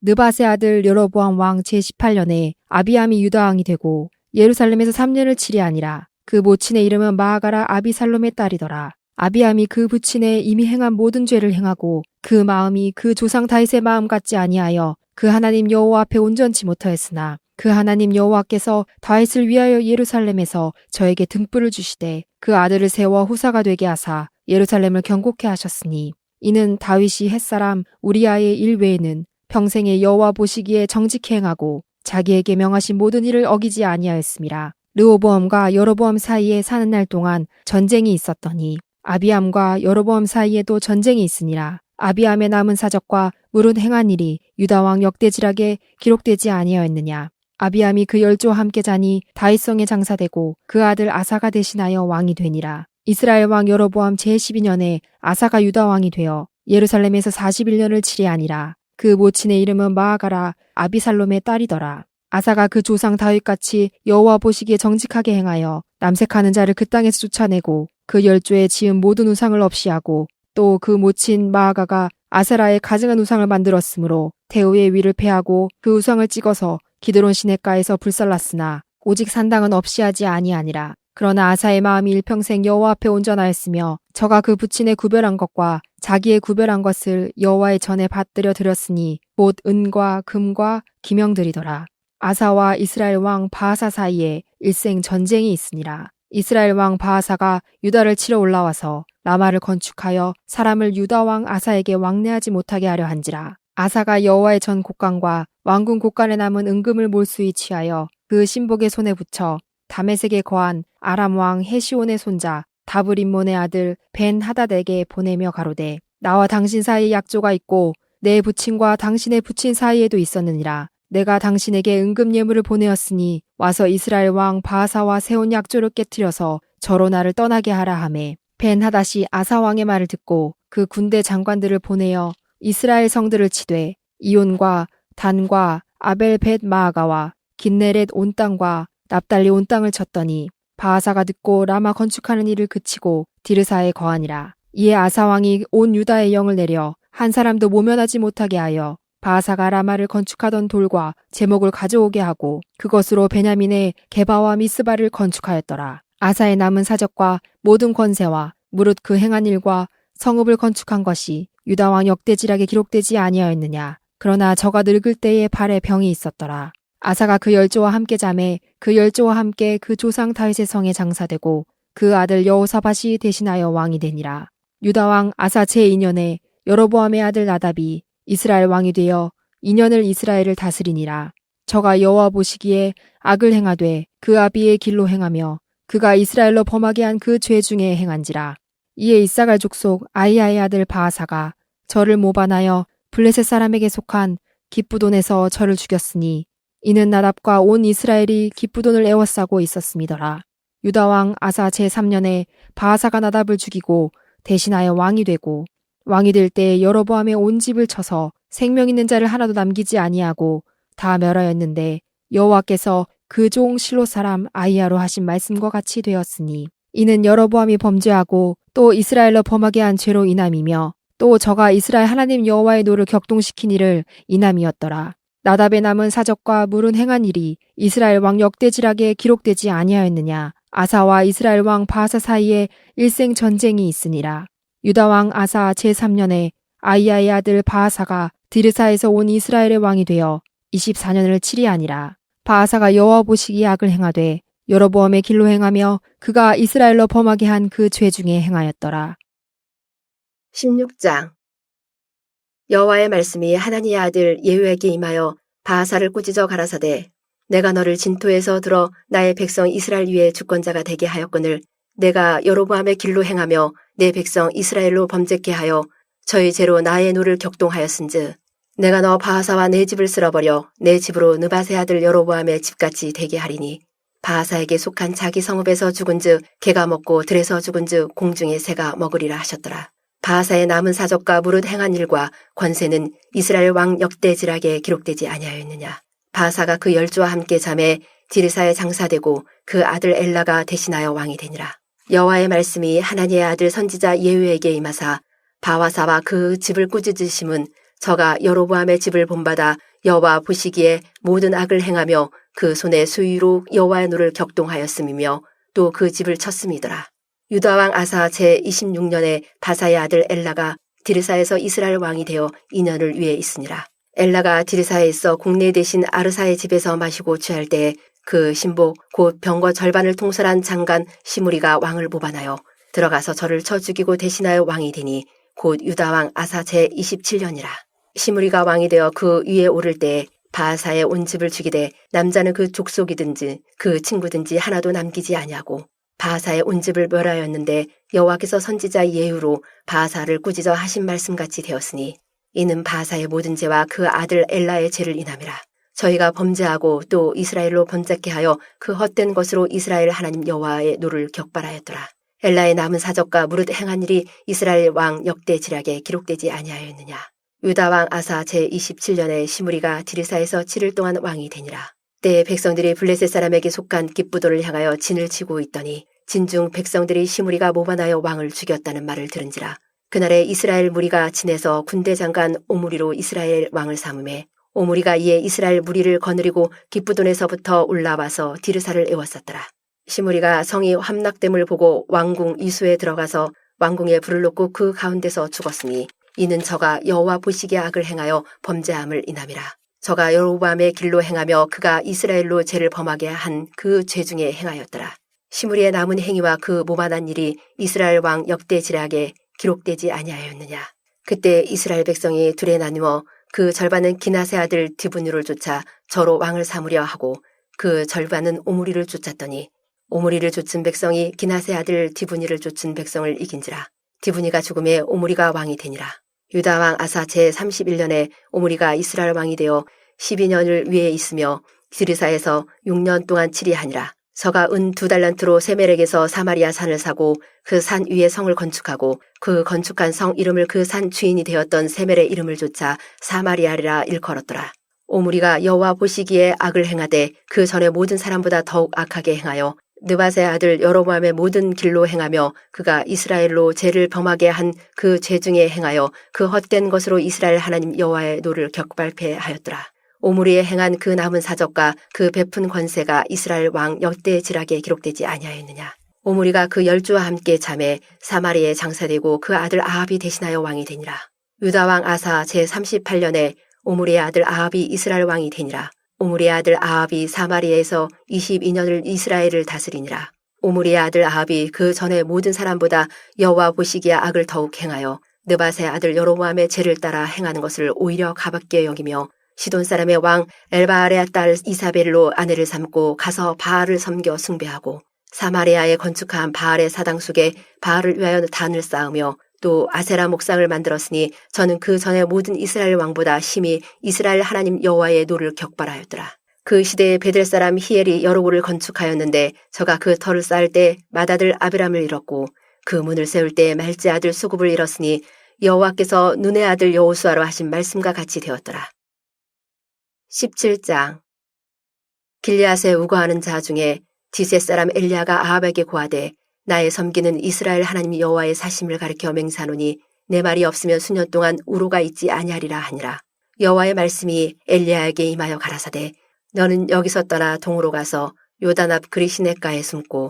느밧의 아들 여로보암 왕 제18년에 아비암이 유다 왕이 되고 예루살렘에서 3년을 치리 아니라. 그 모친의 이름은 마아가라 아비살롬의 딸이더라. 아비암이 그 부친에 이미 행한 모든 죄를 행하고 그 마음이 그 조상 다윗의 마음 같지 아니하여 그 하나님 여호와 앞에 온전치 못하였으나 그 하나님 여호와께서 다윗을 위하여 예루살렘에서 저에게 등불을 주시되 그 아들을 세워 후사가 되게 하사 예루살렘을 경고케 하셨으니 이는 다윗이 햇사람 우리아의 일 외에는 평생에 여호와 보시기에 정직히 행하고 자기에게 명하신 모든 일을 어기지 아니하였음이라. 르호보암과 여로보암 사이에 사는 날 동안 전쟁이 있었더니 아비암과 여로보암 사이에도 전쟁이 있으니라. 아비암의 남은 사적과 물은 행한 일이 유다 왕 역대지락에 기록되지 아니하였느냐. 아비암이 그 열조와 함께 자니 다윗성에 장사되고 그 아들 아사가 대신하여 왕이 되니라. 이스라엘 왕 여로보암 제12년에 아사가 유다 왕이 되어 예루살렘에서 41년을 치리 아니라. 그 모친의 이름은 마아가라 아비살롬의 딸이더라. 아사가 그 조상 다윗같이 여호와 보시기에 정직하게 행하여 남색하는 자를 그 땅에서 쫓아내고 그 열조에 지은 모든 우상을 없이하고 또 그 모친 마아가가 아세라의 가증한 우상을 만들었으므로 태우의 위를 패하고 그 우상을 찍어서 기드론 시냇가에서 불살랐으나 오직 산당은 없이 하지 아니하니라. 그러나 아사의 마음이 일평생 여호와 앞에 온전하였으며 저가 그 부친의 구별한 것과 자기의 구별한 것을 여호와의 전에 받들여 드렸으니 곧 은과 금과 기명들이더라. 아사와 이스라엘 왕 바하사 사이에 일생 전쟁이 있으니라. 이스라엘 왕 바하사가 유다를 치러 올라와서 라마를 건축하여 사람을 유다 왕 아사에게 왕래하지 못하게 하려 한지라. 아사가 여호와의 전 곡간과 왕궁 곡간에 남은 은금을 몰수히 취하여 그 신복의 손에 붙여 다메섹에 거한 아람 왕 헤시온의 손자 다브림몬의 아들 벤 하닷에게 보내며 가로되 나와 당신 사이에 약조가 있고 내 부친과 당신의 부친 사이에도 있었느니라. 내가 당신에게 은금 예물을 보내었으니 와서 이스라엘 왕 바하사와 세운 약조를 깨뜨려서 저로 나를 떠나게 하라 하매 벤 하닷이 아사 왕의 말을 듣고 그 군대 장관들을 보내어 이스라엘 성들을 치되 이온과 단과 아벨 벳 마아가와 긴네렛 온 땅과 납달리 온 땅을 쳤더니 바하사가 듣고 라마 건축하는 일을 그치고 디르사에 거하니라. 이에 아사 왕이 온 유다의 영을 내려 한 사람도 모면하지 못하게 하여 바하사가 라마를 건축하던 돌과 제목을 가져오게 하고 그것으로 베냐민의 게바와 미스바를 건축하였더라. 아사의 남은 사적과 모든 권세와 무릇 그 행한 일과 성읍을 건축한 것이 유다 왕 역대지락에 기록되지 아니하였느냐. 그러나 저가 늙을 때에 발에 병이 있었더라. 아사가 그 열조와 함께 잠에 그 열조와 함께 그 조상 다윗의 성에 장사되고 그 아들 여호사밧이 대신하여 왕이 되니라. 유다 왕 아사 제2년에 여로보암의 아들 나답이 이스라엘 왕이 되어 2년을 이스라엘을 다스리니라. 저가 여호와 보시기에 악을 행하되 그 아비의 길로 행하며 그가 이스라엘로 범하게 한 그 죄 중에 행한지라. 이에 이사갈 족속 아이야의 아들 바하사가 저를 모반하여 블레셋 사람에게 속한 기쁘돈에서 저를 죽였으니 이는 나답과 온 이스라엘이 기쁘돈을 애워싸고 있었음이더라. 유다 왕 아사 제3년에 바하사가 나답을 죽이고 대신하여 왕이 되고 왕이 될 때 여로보암의 온 집을 쳐서 생명 있는 자를 하나도 남기지 아니하고 다 멸하였는데 여호와께서 그 종 실로 사람 아이야로 하신 말씀과 같이 되었으니 이는 여로보암이 범죄하고 또 이스라엘로 범하게 한 죄로 인함이며 또 저가 이스라엘 하나님 여호와의 노를 격동시킨 일을 인함이었더라. 나답의 남은 사적과 물은 행한 일이 이스라엘 왕 역대지락에 기록되지 아니하였느냐. 아사와 이스라엘 왕 바하사 사이에 일생 전쟁이 있으니라. 유다 왕 아사 제3년에 아이야의 아들 바하사가 디르사에서 온 이스라엘의 왕이 되어 24년을 치리하니라. 바하사가 여호와 보시기에 악을 행하되 여로보암의 길로 행하며 그가 이스라엘로 범하게 한 그 죄 중에 행하였더라. 16장 여호와의 말씀이 하나니의 아들 예후에게 임하여 바하사를 꾸짖어 가라사대 내가 너를 진토에서 들어 나의 백성 이스라엘 위에 주권자가 되게 하였거늘 내가 여로보암의 길로 행하며 내 백성 이스라엘로 범죄케 하여 저희 죄로 나의 노를 격동하였은즉 내가 너 바하사와 내 집을 쓸어버려 내 집으로 느밧의 아들 여로보암의 집같이 되게 하리니 바하사에게 속한 자기 성읍에서 죽은즉 개가 먹고 들에서 죽은즉 공중의 새가 먹으리라 하셨더라. 바하사의 남은 사적과 무릇 행한 일과 권세는 이스라엘 왕 역대지락에 기록되지 아니하였느냐. 바하사가 그 열조와 함께 잠에 디르사에 장사되고 그 아들 엘라가 대신하여 왕이 되니라. 여호와의 말씀이 하나니의 아들 선지자 예후에게 임하사 바하사와 그 집을 꾸짖으심은 저가 여로보암의 집을 본받아 여호와 보시기에 모든 악을 행하며 그 손의 수위로 여호와의 노를 격동하였음이며 또 그 집을 쳤음이더라. 유다 왕 아사 제26년에 바사의 아들 엘라가 디르사에서 이스라엘 왕이 되어 2년을 위에 있으니라. 엘라가 디르사에 있어 국내 대신 아르사의 집에서 마시고 취할 때에 그 신복 곧 병거 절반을 통솔한 장관 시므리가 왕을 모반하여 들어가서 저를 쳐 죽이고 대신하여 왕이 되니 곧 유다 왕 아사 제27년이라. 시므리가 왕이 되어 그 위에 오를 때에 바하사의 온 집을 죽이되 남자는 그 족속이든지 그 친구든지 하나도 남기지 아니하고 바하사의 온 집을 멸하였는데 여호와께서 선지자 예후로 바하사를 꾸짖어 하신 말씀같이 되었으니 이는 바하사의 모든 죄와 그 아들 엘라의 죄를 인함이라. 저희가 범죄하고 또 이스라엘로 번잡게 하여 그 헛된 것으로 이스라엘 하나님 여호와의 노를 격발하였더라. 엘라의 남은 사적과 무릇 행한 일이 이스라엘 왕 역대지락에 기록되지 아니하였느냐. 유다 왕 아사 제27년에 시므리가 디르사에서 7일 동안 왕이 되니라. 때에 백성들이 블레셋 사람에게 속한 기쁘도를 향하여 진을 치고 있더니 진중 백성들이 시므리가 모반하여 왕을 죽였다는 말을 들은지라. 그날에 이스라엘 무리가 진에서 군대 장관 오므리로 이스라엘 왕을 삼음에 오므리가 이에 이스라엘 무리를 거느리고 기브돈에서부터 올라와서 디르사를 에웠었더라. 시므리가 성이 함락됨을 보고 왕궁 이수에 들어가서 왕궁에 불을 놓고 그 가운데서 죽었으니 이는 저가 여호와 보시기에 악을 행하여 범죄함을 인함이라. 저가 여로보암의 길로 행하며 그가 이스라엘로 죄를 범하게 한 그 죄 중에 행하였더라. 시므리의 남은 행위와 그 모만한 일이 이스라엘 왕 역대지략에 기록되지 아니하였느냐. 그때 이스라엘 백성이 둘에 나누어 그 절반은 기낫의 아들 디브니를 쫓아 저로 왕을 삼으려 하고 그 절반은 오므리를 쫓았더니 오므리를 쫓은 백성이 기낫의 아들 디브니를 쫓은 백성을 이긴지라. 디브니가 죽음에 오므리가 왕이 되니라. 유다 왕 아사 제31년에 오므리가 이스라엘 왕이 되어 12년을 위에 있으며 디르사에서 6년 동안 치리하니라. 저가 은 2달란트로 세멜렉에서 사마리아 산을 사고 그 산 위에 성을 건축하고 그 건축한 성 이름을 그 산 주인이 되었던 세멜의 이름을 쫓아 사마리아리라 일컬었더라. 오므리가 여호와 보시기에 악을 행하되 그 전에 모든 사람보다 더욱 악하게 행하여 느밧의 아들 여로보암의 모든 길로 행하며 그가 이스라엘로 죄를 범하게 한 그 죄 중에 행하여 그 헛된 것으로 이스라엘 하나님 여호와의 노를 격발케 하였더라. 오므리에 행한 그 남은 사적과 그 베푼 권세가 이스라엘 왕 역대지략에 기록되지 아니하였느냐. 오므리가 그 10주와 함께 잠에 사마리아에 장사되고 그 아들 아합이 대신하여 왕이 되니라. 유다 왕 아사 제38년에 오므리의 아들 아합이 이스라엘 왕이 되니라. 오므리의 아들 아합이 사마리아에서 22년을 이스라엘을 다스리니라. 오므리의 아들 아합이 그 전에 모든 사람보다 여호와 보시기에 악을 더욱 행하여 느밧의 아들 여로보암의 죄를 따라 행하는 것을 오히려 가볍게 여기며 시돈 사람의 왕 엘바알의 딸 이사벨로 아내를 삼고 가서 바알을 섬겨 숭배하고 사마리아에 건축한 바알의 사당 속에 바알을 위하여 단을 쌓으며 또 아세라 목상을 만들었으니 저는 그 전에 모든 이스라엘 왕보다 심히 이스라엘 하나님 여호와의 노를 격발하였더라. 그 시대에 베델 사람 히엘이 여로고를 건축하였는데 저가 그 터를 쌓을 때 맏아들 아비람을 잃었고 그 문을 세울 때 말제 아들 수굽을 잃었으니 여호와께서 눈의 아들 여호수아로 하신 말씀과 같이 되었더라. 17장. 길리앗에 우거하는 자 중에 디셋 사람 엘리야가 아합에게 고하되 나의 섬기는 이스라엘 하나님 여호와의 사심을 가리켜 맹세하노니 내 말이 없으면 수년 동안 우로가 있지 아니하리라 하니라. 여호와의 말씀이 엘리야에게 임하여 가라사대 너는 여기서 떠나 동으로 가서 요단 앞 그리 시냇가에 숨고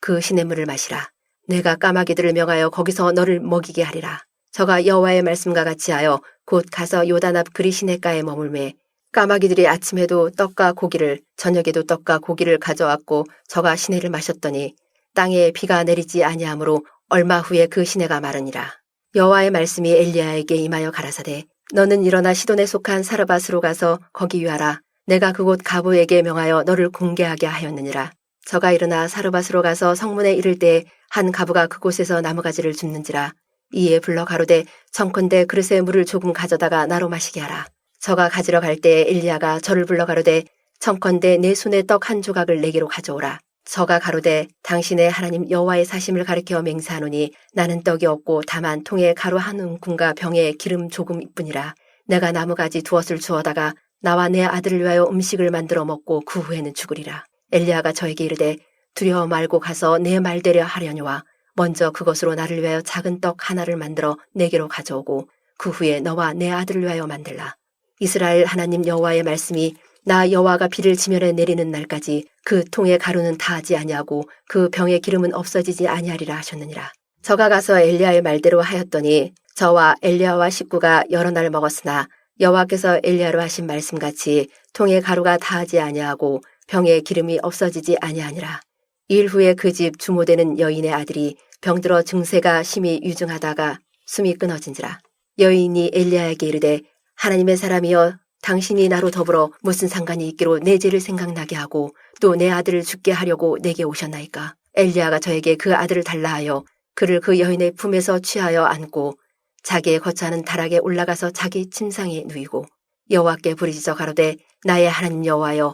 그 시냇물을 마시라. 내가 까마귀들을 명하여 거기서 너를 먹이게 하리라. 저가 여호와의 말씀과 같이 하여 곧 가서 요단 앞 그리 시냇가에 머물매 까마귀들이 아침에도 떡과 고기를 저녁에도 떡과 고기를 가져왔고 저가 시내를 마셨더니 땅에 비가 내리지 아니하므로 얼마 후에 그 시내가 마르니라. 여호와의 말씀이 엘리야에게 임하여 가라사대 너는 일어나 시돈에 속한 사르밧으로 가서 거기 위하라. 내가 그곳 가부에게 명하여 너를 공개하게 하였느니라. 저가 일어나 사르밧으로 가서 성문에 이를 때 한 가부가 그곳에서 나무가지를 줍는지라. 이에 불러 가로되 청컨대 그릇에 물을 조금 가져다가 나로 마시게 하라. 저가 가지러 갈 때 엘리야가 저를 불러 가로되 청컨대 내 손에 떡 한 조각을 내게로 가져오라. 저가 가로되 당신의 하나님 여호와의 사심을 가리켜 맹세하노니 나는 떡이 없고 다만 통에 가루 한 움큼과 병에 기름 조금뿐이라. 내가 나무가지 두엇을 주어다가 나와 내 아들을 위하여 음식을 만들어 먹고 그 후에는 죽으리라. 엘리야가 저에게 이르되 두려워 말고 가서 내 말대로 하려니와 먼저 그것으로 나를 위하여 작은 떡 하나를 만들어 내게로 가져오고 그 후에 너와 내 아들을 위하여 만들라. 이스라엘 하나님 여호와의 말씀이 나 여호와가 비를 지면에 내리는 날까지 그 통의 가루는 다하지 아니하고 그 병의 기름은 없어지지 아니하리라 하셨느니라. 저가 가서 엘리야의 말대로 하였더니 저와 엘리야와 식구가 여러 날 먹었으나 여호와께서 엘리야로 하신 말씀같이 통의 가루가 다하지 아니하고 병의 기름이 없어지지 아니하니라. 일 후에 그 집 주모되는 여인의 아들이 병들어 증세가 심히 유증하다가 숨이 끊어진지라. 여인이 엘리야에게 이르되 하나님의 사람이여 당신이 나로 더불어 무슨 상관이 있기로 내 죄를 생각나게 하고 또 내 아들을 죽게 하려고 내게 오셨나이까. 엘리야가 저에게 그 아들을 달라 하여 그를 그 여인의 품에서 취하여 안고 자기의 거처하는 다락에 올라가서 자기 침상에 누이고 여호와께 부르짖어 가로되 나의 하나님 여호와여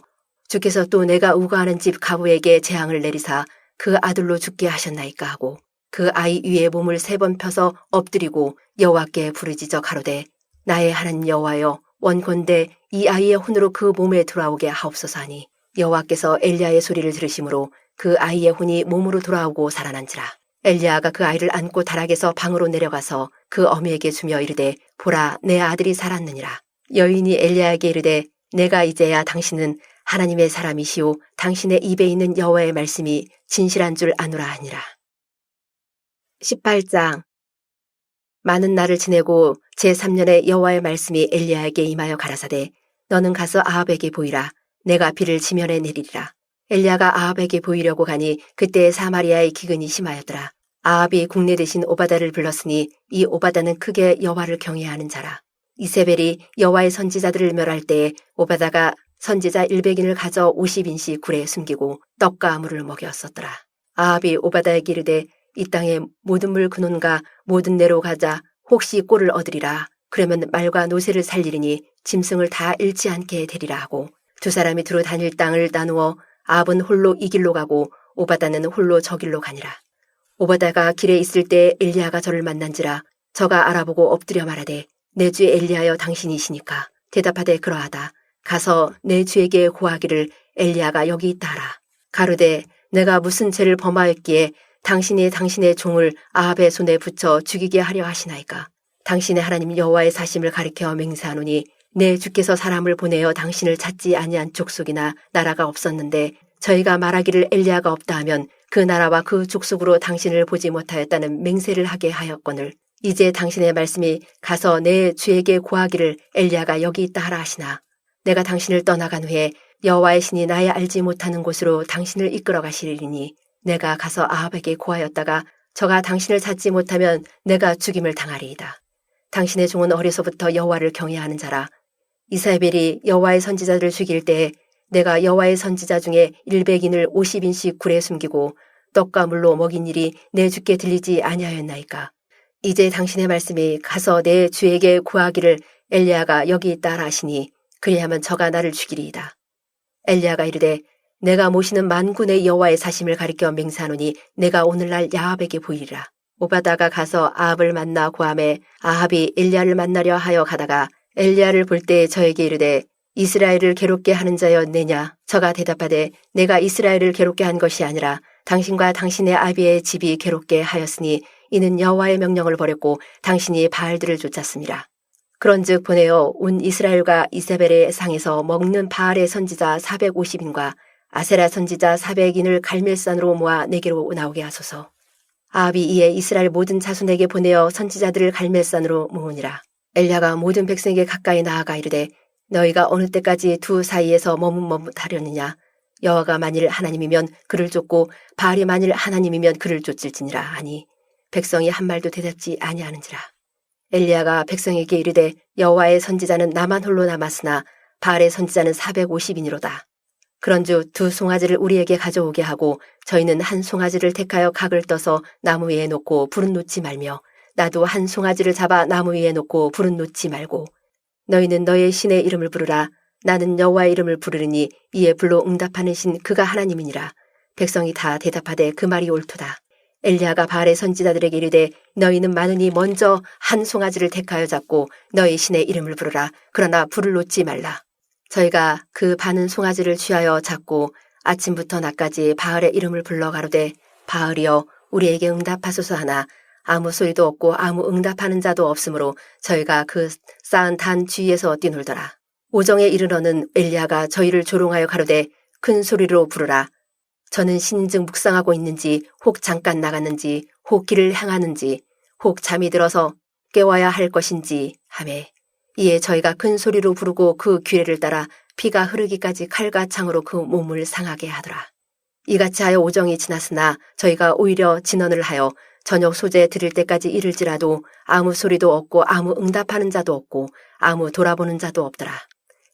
주께서 또 내가 우거하는 집 가부에게 재앙을 내리사 그 아들로 죽게 하셨나이까 하고 그 아이 위에 몸을 3번 펴서 엎드리고 여호와께 부르짖어 가로되 나의 하나님 여호와여 원컨대 이 아이의 혼으로 그 몸에 돌아오게 하옵소서 하니 여호와께서 엘리야의 소리를 들으심으로 그 아이의 혼이 몸으로 돌아오고 살아난지라. 엘리야가 그 아이를 안고 다락에서 방으로 내려가서 그 어미에게 주며 이르되 보라 내 아들이 살았느니라. 여인이 엘리야에게 이르되 내가 이제야 당신은 하나님의 사람이시오 당신의 입에 있는 여호와의 말씀이 진실한 줄 아노라 하니라. 18장. 많은 날을 지내고 제3년에 여호와의 말씀이 엘리야에게 임하여 가라사대 너는 가서 아합에게 보이라. 내가 비를 지면에 내리리라. 엘리야가 아합에게 보이려고 가니 그때 사마리아의 기근이 심하였더라. 아합이 국내 대신 오바다를 불렀으니 이 오바다는 크게 여호와를 경외하는 자라. 이세벨이 여호와의 선지자들을 멸할 때에 오바다가 선지자 100인을 가져 50인씩 굴에 숨기고 떡과 물을 먹였었더라. 아합이 오바다에게 이르되 이 땅의 모든 물 근원과 모든 내로 가자 혹시 꼴을 얻으리라. 그러면 말과 노새를 살리리니 짐승을 다 잃지 않게 되리라 하고 두 사람이 두루 다닐 땅을 나누어 아합은 홀로 이 길로 가고 오바다는 홀로 저 길로 가니라. 오바다가 길에 있을 때 엘리야가 저를 만난지라 저가 알아보고 엎드려 말하되 내 주 엘리야여 당신이시니까 대답하되 그러하다. 가서 내 주에게 고하기를 엘리야가 여기 있다 하라. 가로되 내가 무슨 죄를 범하였기에 당신이 당신의 종을 아합의 손에 붙여 죽이게 하려 하시나이까. 당신의 하나님 여호와의 사심을 가리켜 맹세하노니 내 주께서 사람을 보내어 당신을 찾지 아니한 족속이나 나라가 없었는데 저희가 말하기를 엘리야가 없다 하면 그 나라와 그 족속으로 당신을 보지 못하였다는 맹세를 하게 하였거늘 이제 당신의 말씀이 가서 내 주에게 고하기를 엘리야가 여기 있다 하라 하시나 내가 당신을 떠나간 후에 여호와의 신이 나의 알지 못하는 곳으로 당신을 이끌어 가시리니 내가 가서 아합에게 고하였다가 저가 당신을 찾지 못하면 내가 죽임을 당하리이다. 당신의 종은 어려서부터 여호와를 경외하는 자라. 이사벨이 여호와의 선지자들을 죽일 때에 내가 여호와의 선지자 중에 100인을 50인씩 굴에 숨기고 떡과 물로 먹인 일이 내 주께 들리지 아니하였나이까. 이제 당신의 말씀이 가서 내 주에게 구하기를 엘리야가 여기 있다 하라 하시니 그리하면 저가 나를 죽이리이다. 엘리야가 이르되 내가 모시는 만군의 여호와의 사심을 가리켜 맹세하노니 내가 오늘날 아합에게 보이리라. 오바다가 가서 아합을 만나 고함에 아합이 엘리야를 만나려 하여 가다가 엘리야를 볼 때 저에게 이르되 이스라엘을 괴롭게 하는 자였느냐. 저가 대답하되 내가 이스라엘을 괴롭게 한 것이 아니라 당신과 당신의 아비의 집이 괴롭게 하였으니 이는 여호와의 명령을 버렸고 당신이 바알들을 쫓았습니다. 그런즉 보내어 온 이스라엘과 이세벨의 상에서 먹는 바알의 선지자 450인과 아세라 선지자 400인을 갈멜산으로 모아 내게로 나오게 하소서. 아합이 이에 이스라엘 모든 자손에게 보내어 선지자들을 갈멜산으로 모으니라. 엘리야가 모든 백성에게 가까이 나아가 이르되 너희가 어느 때까지 두 사이에서 머뭇머뭇하려느냐. 여호와가 만일 하나님이면 그를 쫓고 바알이 만일 하나님이면 그를 쫓을지니라 하니 백성이 한 말도 대답지 아니하는지라. 엘리야가 백성에게 이르되 여호와의 선지자는 나만 홀로 남았으나 바알의 선지자는 450인이로다. 그런즉 두 송아지를 우리에게 가져오게 하고 저희는 한 송아지를 택하여 각을 떠서 나무 위에 놓고 불은 놓지 말며 나도 한 송아지를 잡아 나무 위에 놓고 불은 놓지 말고 너희는 너의 신의 이름을 부르라. 나는 여호와의 이름을 부르리니 이에 불로 응답하는 신 그가 하나님이니라. 백성이 다 대답하되 그 말이 옳도다. 엘리야가 바알의 선지자들에게 이르되 너희는 많으니 먼저 한 송아지를 택하여 잡고 너희 신의 이름을 부르라. 그러나 불을 놓지 말라. 저희가 그 바는 송아지를 취하여 잡고 아침부터 낮까지 바알의 이름을 불러 가로되 바알이여 우리에게 응답하소서 하나 아무 소리도 없고 아무 응답하는 자도 없으므로 저희가 그 쌓은 단 주위에서 뛰놀더라. 오정에 이르러는 엘리야가 저희를 조롱하여 가로되 큰 소리로 부르라. 저는 신즉 묵상하고 있는지 혹 잠깐 나갔는지 혹 길을 행하는지 혹 잠이 들어서 깨워야 할 것인지 하매 이에 저희가 큰 소리로 부르고 그 규례를 따라 피가 흐르기까지 칼과 창으로 그 몸을 상하게 하더라. 이같이 하여 오정이 지났으나 저희가 오히려 진언을 하여 저녁 소재 드릴 때까지 이를지라도 아무 소리도 없고 아무 응답하는 자도 없고 아무 돌아보는 자도 없더라.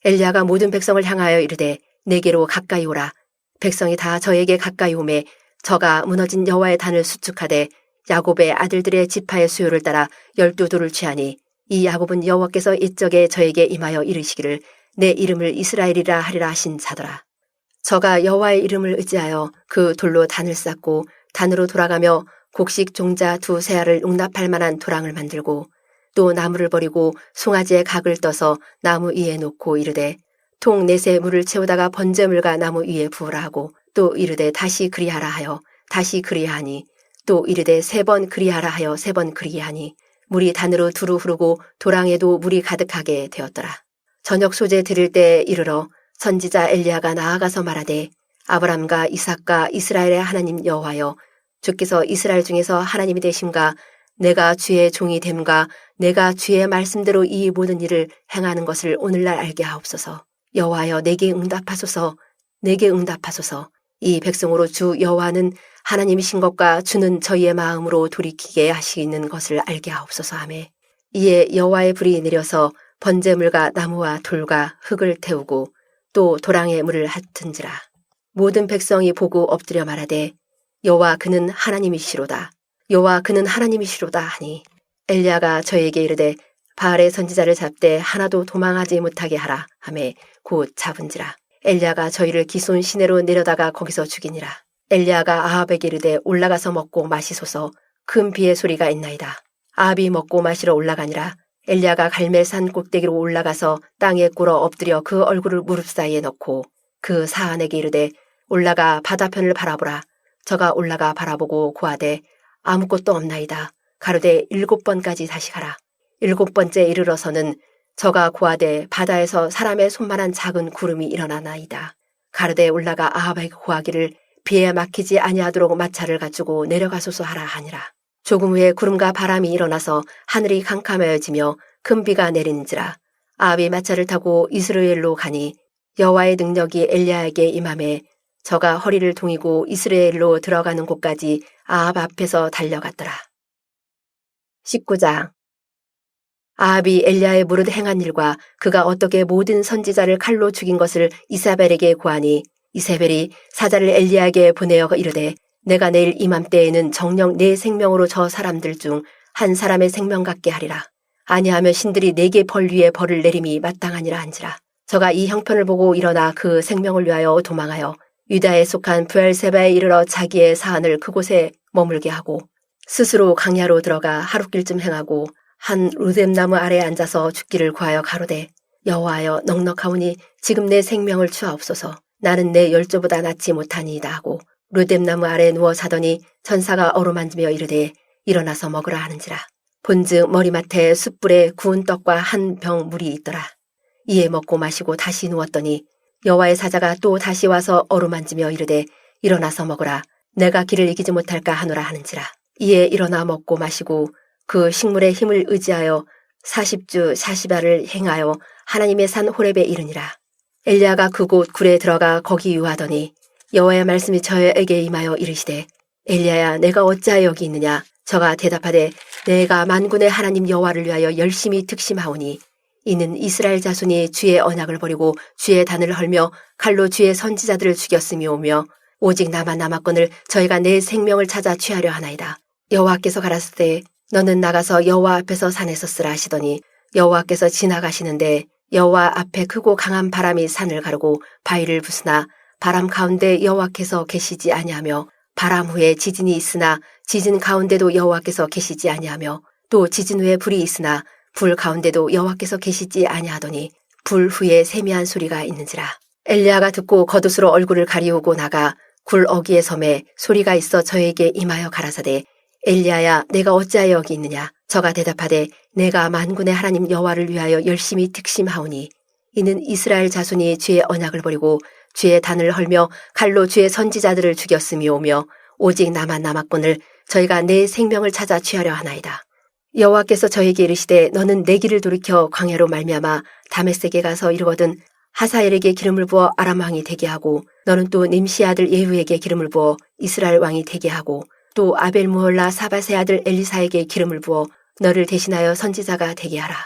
엘리야가 모든 백성을 향하여 이르되 내게로 가까이 오라. 백성이 다 저에게 가까이 오매 저가 무너진 여호와의 단을 수축하되 야곱의 아들들의 지파의 수요를 따라 12돌을 취하니 이 야곱은 여호와께서 이적에 저에게 임하여 이르시기를 내 이름을 이스라엘이라 하리라 하신 자더라. 저가 여호와의 이름을 의지하여 그 돌로 단을 쌓고 단으로 돌아가며 곡식 종자 두 세알을 용납할 만한 도랑을 만들고 또 나무를 버리고 송아지의 각을 떠서 나무 위에 놓고 이르되 통 넷에 물을 채우다가 번제물과 나무 위에 부으라 하고 또 이르되 다시 그리하라 하여 다시 그리하니 또 이르되 3번 그리하라 하여 3번 그리게 하니 물이 단으로 두루 흐르고 도랑에도 물이 가득하게 되었더라. 저녁 소재 드릴 때에 이르러 선지자 엘리야가 나아가서 말하되 아브람과 이삭과 이스라엘의 하나님 여호와여 주께서 이스라엘 중에서 하나님이 되심과 내가 주의 종이 됨과 내가 주의 말씀대로 이 모든 일을 행하는 것을 오늘날 알게 하옵소서. 여호와여 내게 응답하소서. 내게 응답하소서. 이 백성으로 주 여호와는 하나님이신 것과 주는 저희의 마음으로 돌이키게 하시는 것을 알게 하옵소서 하매 이에 여호와의 불이 내려서 번제물과 나무와 돌과 흙을 태우고 또 도랑에 물을 핫은지라. 모든 백성이 보고 엎드려 말하되 여호와 그는 하나님이시로다. 여호와 그는 하나님이시로다 하니 엘리야가 저에게 이르되 바알의 선지자를 잡되 하나도 도망하지 못하게 하라 하매 곧 잡은지라. 엘리야가 저희를 기손 시내로 내려다가 거기서 죽이니라. 엘리야가 아합에게 이르되 올라가서 먹고 마시소서. 큰 비의 소리가 있나이다. 아합이 먹고 마시러 올라가니라. 엘리야가 갈멜산 꼭대기로 올라가서 땅에 꿇어 엎드려 그 얼굴을 무릎 사이에 넣고 그 사안에게 이르되 올라가 바다편을 바라보라. 저가 올라가 바라보고 고하되 아무것도 없나이다. 가로되 7번까지 다시 가라. 7번째 이르러서는 저가 고하되 바다에서 사람의 손만한 작은 구름이 일어나나이다. 가로되 올라가 아합에게 고하기를 비에 막히지 아니하도록 마차를 갖추고 내려가소서 하라 하니라. 조금 후에 구름과 바람이 일어나서 하늘이 캄캄해지며 큰 비가 내리는지라. 아합이 마차를 타고 이스라엘로 가니 여호와의 능력이 엘리야에게 임하매 저가 허리를 동이고 이스라엘로 들어가는 곳까지 아합 앞에서 달려갔더라. 19장. 아합이 엘리야의 무릇 행한 일과 그가 어떻게 모든 선지자를 칼로 죽인 것을 이사벨에게 고하니 이사벨이 사자를 엘리야에게 보내어 이르되 내가 내일 이맘때에는 정녕 내 생명으로 저 사람들 중 한 사람의 생명 같게 하리라. 아니하면 신들이 내게 벌 위에 벌을 내림이 마땅하니라 한지라. 저가 이 형편을 보고 일어나 그 생명을 위하여 도망하여 유다에 속한 브엘세바에 이르러 자기의 사안을 그곳에 머물게 하고 스스로 강야로 들어가 하룻길쯤 행하고 한 루뎀나무 아래에 앉아서 죽기를 구하여 가로되 여호와여 넉넉하오니 지금 내 생명을 주하옵소서. 나는 내 열조보다 낫지 못하니이다 하고 루뎀나무 아래에 누워 자더니 천사가 어루만지며 이르되 일어나서 먹으라 하는지라. 본즉 머리맡에 숯불에 구운 떡과 한 병 물이 있더라. 이에 먹고 마시고 다시 누웠더니 여호와의 사자가 또 다시 와서 어루만지며 이르되 일어나서 먹으라. 내가 길을 이기지 못할까 하노라 하는지라. 이에 일어나 먹고 마시고 그 식물의 힘을 의지하여 40주 40야를 행하여 하나님의 산 호렙에 이르니라. 엘리야가 그곳 굴에 들어가 거기 유하더니 여호와의 말씀이 저에게 임하여 이르시되 엘리야야 내가 어찌하여 여기 있느냐. 저가 대답하되 내가 만군의 하나님 여호와를 위하여 열심히 특심하오니 이는 이스라엘 자손이 주의 언약을 버리고 주의 단을 헐며 칼로 주의 선지자들을 죽였음이오며 오직 나만 남았거늘 저희가 내 생명을 찾아 취하려 하나이다. 여호와께서 가라사대 너는 나가서 여호와 앞에서 산에서 쓰라 하시더니 여호와께서 지나가시는데 여호와 앞에 크고 강한 바람이 산을 가르고 바위를 부수나 바람 가운데 여호와께서 계시지 아니하며 바람 후에 지진이 있으나 지진 가운데도 여호와께서 계시지 아니하며 또 지진 후에 불이 있으나 불 가운데도 여호와께서 계시지 아니하더니 불 후에 세미한 소리가 있는지라. 엘리야가 듣고 겉옷으로 얼굴을 가리우고 나가 굴 어귀에 섬에 소리가 있어 저에게 임하여 가라사대 엘리야야 내가 어찌하여 여기 있느냐. 저가 대답하되 내가 만군의 하나님 여호와를 위하여 열심히 특심하오니 이는 이스라엘 자손이 주의 언약을 버리고 주의 단을 헐며 칼로 주의 선지자들을 죽였음이오며 오직 나만 남았거늘 저희가 내 생명을 찾아 취하려 하나이다. 여호와께서 저에게 이르시되 너는 내 길을 돌이켜 광야로 말미암아 다메섹에 가서 이르거든 하사엘에게 기름을 부어 아람 왕이 되게 하고 너는 또 님시 아들 예후에게 기름을 부어 이스라엘 왕이 되게 하고 또 아벨무홀라 사밧의 아들 엘리사에게 기름을 부어 너를 대신하여 선지자가 되게 하라.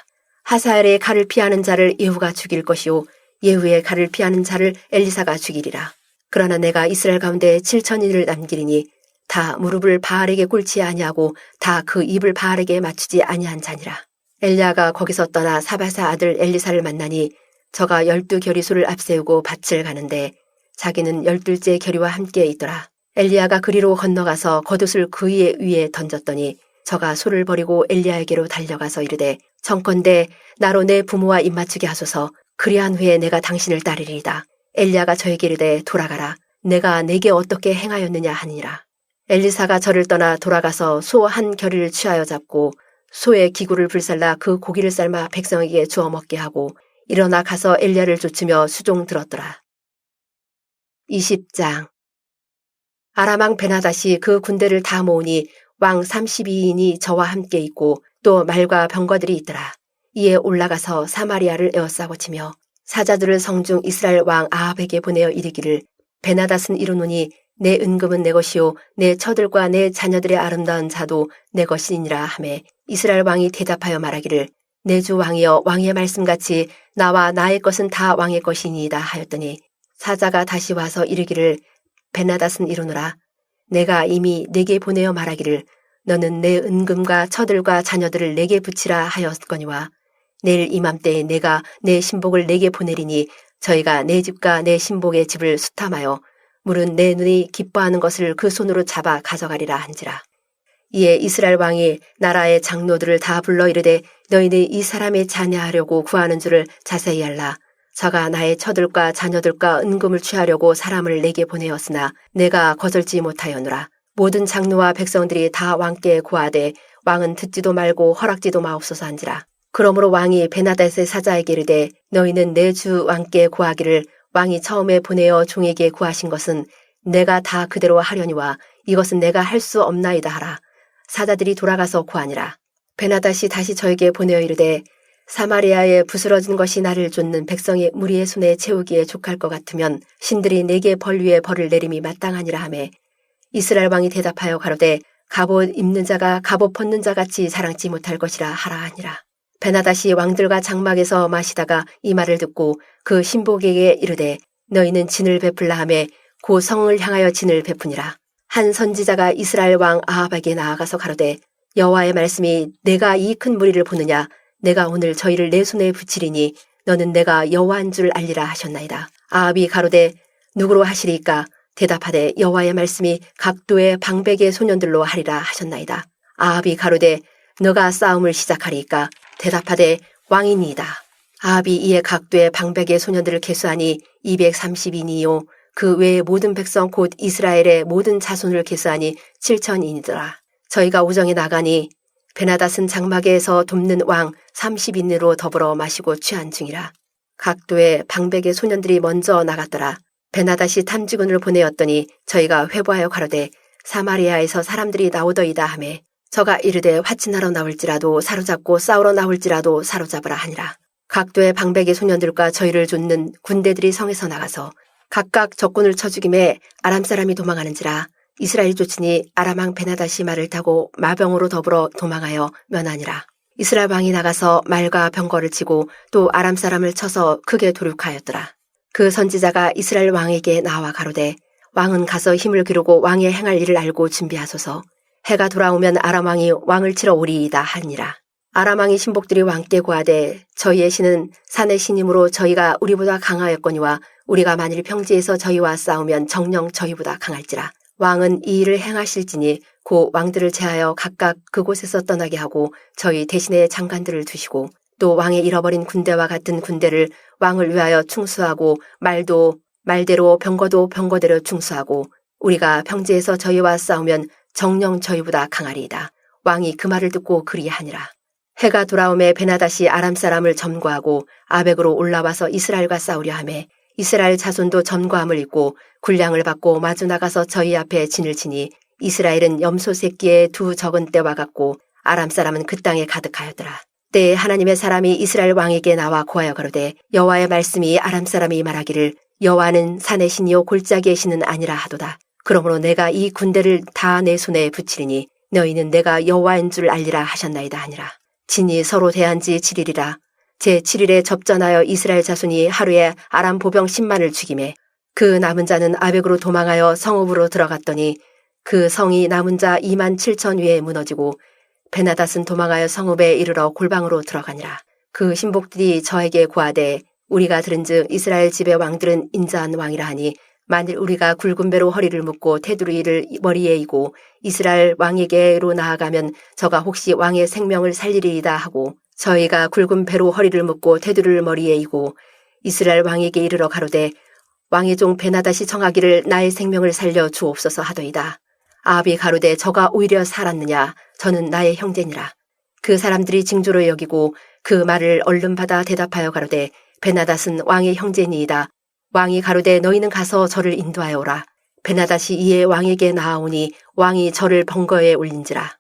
하사엘의 칼을 피하는 자를 예후가 죽일 것이요 예후의 칼을 피하는 자를 엘리사가 죽이리라. 그러나 내가 이스라엘 가운데 7,000인을 남기리니 다 무릎을 바알에게 꿇지 아니하고 다 그 입을 바알에게 맞추지 아니한 자니라. 엘리야가 거기서 떠나 사밧의 아들 엘리사를 만나니 저가 12겨리소를 앞세우고 밭을 가는데 자기는 12째 겨리와 함께 있더라. 엘리야가 그리로 건너가서 겉옷을 그 위에 던졌더니 저가 소를 버리고 엘리야에게로 달려가서 이르되 청컨대 나로 내 부모와 입맞추게 하소서. 그리한 후에 내가 당신을 따르리이다. 엘리야가 저에게 이르되 돌아가라. 내가 내게 어떻게 행하였느냐 하니라. 엘리사가 저를 떠나 돌아가서 소 한 겨리를 취하여 잡고 소의 기구를 불살라 그 고기를 삶아 백성에게 주어 먹게 하고 일어나 가서 엘리야를 쫓으며 수종 들었더라. 20장. 아람왕 베나닷이 그 군대를 다 모으니 왕 32인이 저와 함께 있고 또 말과 병거들이 있더라. 이에 올라가서 사마리아를 에워싸고 치며 사자들을 성중 이스라엘 왕 아합에게 보내어 이르기를 베나닷은 이르노니 내 은금은 내 것이요 내 처들과 내 자녀들의 아름다운 자도 내 것이니라 하매 이스라엘 왕이 대답하여 말하기를 내 주 왕이여 왕의 말씀같이 나와 나의 것은 다 왕의 것이니이다 하였더니 사자가 다시 와서 이르기를 베나닷은 이르노라 내가 이미 내게 보내어 말하기를 너는 내 은금과 처들과 자녀들을 내게 붙이라 하였거니와 내일 이맘때에 내가 내 신복을 내게 보내리니 저희가 내 집과 내 신복의 집을 수탐하여 물은 내 눈이 기뻐하는 것을 그 손으로 잡아 가져가리라 한지라. 이에 이스라엘 왕이 나라의 장로들을 다 불러 이르되 너희는 이 사람의 자냐하려고 구하는 줄을 자세히 알라. 저가 나의 처들과 자녀들과 은금을 취하려고 사람을 내게 보내었으나 내가 거절지 못하였노라. 모든 장로와 백성들이 다 왕께 구하되 왕은 듣지도 말고 허락지도 마옵소서 한지라. 그러므로 왕이 베나닷의 사자에게 이르되 너희는 내 주 왕께 구하기를 왕이 처음에 보내어 종에게 구하신 것은 내가 다 그대로 하려니와 이것은 내가 할 수 없나이다 하라. 사자들이 돌아가서 구하니라. 베나닷이 다시 저에게 보내어 이르되 사마리아에 부스러진 것이 나를 쫓는 백성의 무리의 손에 채우기에 족할 것 같으면 신들이 내게 벌 위에 벌을 내림이 마땅하니라 하매 이스라엘 왕이 대답하여 가로되 갑옷 입는 자가 갑옷 벗는 자같이 자랑치 못할 것이라 하라 하니라. 베나닷이 왕들과 장막에서 마시다가 이 말을 듣고 그 신복에게 이르되 너희는 진을 베풀라 하매 고 성을 향하여 진을 베푸니라. 한 선지자가 이스라엘 왕 아합에게 나아가서 가로되 여호와의 말씀이 내가 이 큰 무리를 보느냐 내가 오늘 저희를 내 손에 붙이리니 너는 내가 여호와인 줄 알리라 하셨나이다. 아합이 가로되 누구로 하시리까 대답하되 여호와의 말씀이 각도의 방백의 소년들로 하리라 하셨나이다. 아합이 가로되 너가 싸움을 시작하리까 대답하되 왕이니이다. 아합이 이에 각도의 방백의 소년들을 계수하니 230인이요 그 외의 모든 백성 곧 이스라엘의 모든 자손을 계수하니 7,000인이더라. 저희가 오정에 나가니 베나닷은 장막에서 돕는 왕 30인으로 더불어 마시고 취한 중이라. 각도의 방백의 소년들이 먼저 나갔더라. 베나닷이 탐지군을 보내었더니 저희가 회보하여 가로되 사마리아에서 사람들이 나오더이다 하매 저가 이르되 화친하러 나올지라도 사로잡고 싸우러 나올지라도 사로잡으라 하니라. 각도의 방백의 소년들과 저희를 쫓는 군대들이 성에서 나가서 각각 적군을 쳐 죽임에 아람 사람이 도망하는지라. 이스라엘 쫓으니 아람왕 베나닷이 말을 타고 마병으로 더불어 도망하여 면하니라. 이스라엘 왕이 나가서 말과 병거를 치고 또 아람 사람을 쳐서 크게 도륙하였더라. 그 선지자가 이스라엘 왕에게 나와 가로되 왕은 가서 힘을 기르고 왕의 행할 일을 알고 준비하소서. 해가 돌아오면 아람 왕이 왕을 치러 오리이다 하니라. 아람 왕이 신복들이 왕께 구하되 저희의 신은 산의 신이므로 저희가 우리보다 강하였거니와 우리가 만일 평지에서 저희와 싸우면 정녕 저희보다 강할지라. 왕은 이 일을 행하실지니 고 왕들을 제하여 각각 그곳에서 떠나게 하고 저희 대신에 장관들을 두시고 또 왕의 잃어버린 군대와 같은 군대를 왕을 위하여 충수하고 말도 말대로 병거도 병거대로 충수하고 우리가 평지에서 저희와 싸우면 정녕 저희보다 강하리이다. 왕이 그 말을 듣고 그리하니라. 해가 돌아오매 베나닷이 아람 사람을 점거하고 아벡으로 올라와서 이스라엘과 싸우려 하매 이스라엘 자손도 점거함을 입고 군량을 받고 마주 나가서 저희 앞에 진을 치니 이스라엘은 염소 새끼의 두 적은 떼와 같고 아람 사람은 그 땅에 가득하였더라. 때에 하나님의 사람이 이스라엘 왕에게 나와 고하여 가로되 여호와의 말씀이 아람 사람이 말하기를 여호와는 산의 신이요 골짜기의 신은 아니라 하도다. 그러므로 내가 이 군대를 다 내 손에 붙이리니 너희는 내가 여호와인 줄 알리라 하셨나이다 하니라. 진이 서로 대한 지 7일이라. 제7일에 접전하여 이스라엘 자손이 하루에 아람 보병 10만을 죽이매 그 남은 자는 아벡으로 도망하여 성읍으로 들어갔더니 그 성이 남은 자 2만 7천 위에 무너지고 베나닷은 도망하여 성읍에 이르러 골방으로 들어가니라. 그 신복들이 저에게 구하되 우리가 들은즉 이스라엘 집의 왕들은 인자한 왕이라 하니 만일 우리가 굵은 배로 허리를 묶고 테두리를 머리에 이고 이스라엘 왕에게로 나아가면 저가 혹시 왕의 생명을 살리리이다 하고 저희가 굵은 배로 허리를 묶고 테두리를 머리에 이고 이스라엘 왕에게 이르러 가로되 왕의 종 베나닷이 청하기를 나의 생명을 살려 주옵소서 하더이다. 아합이 가로되 저가 오히려 살았느냐. 저는 나의 형제니라. 그 사람들이 징조로 여기고 그 말을 얼른 받아 대답하여 가로되 베나닷은 왕의 형제니이다. 왕이 가로되 너희는 가서 저를 인도하여 오라. 베나닷이 이에 왕에게 나아오니 왕이 저를 번거에 올린지라.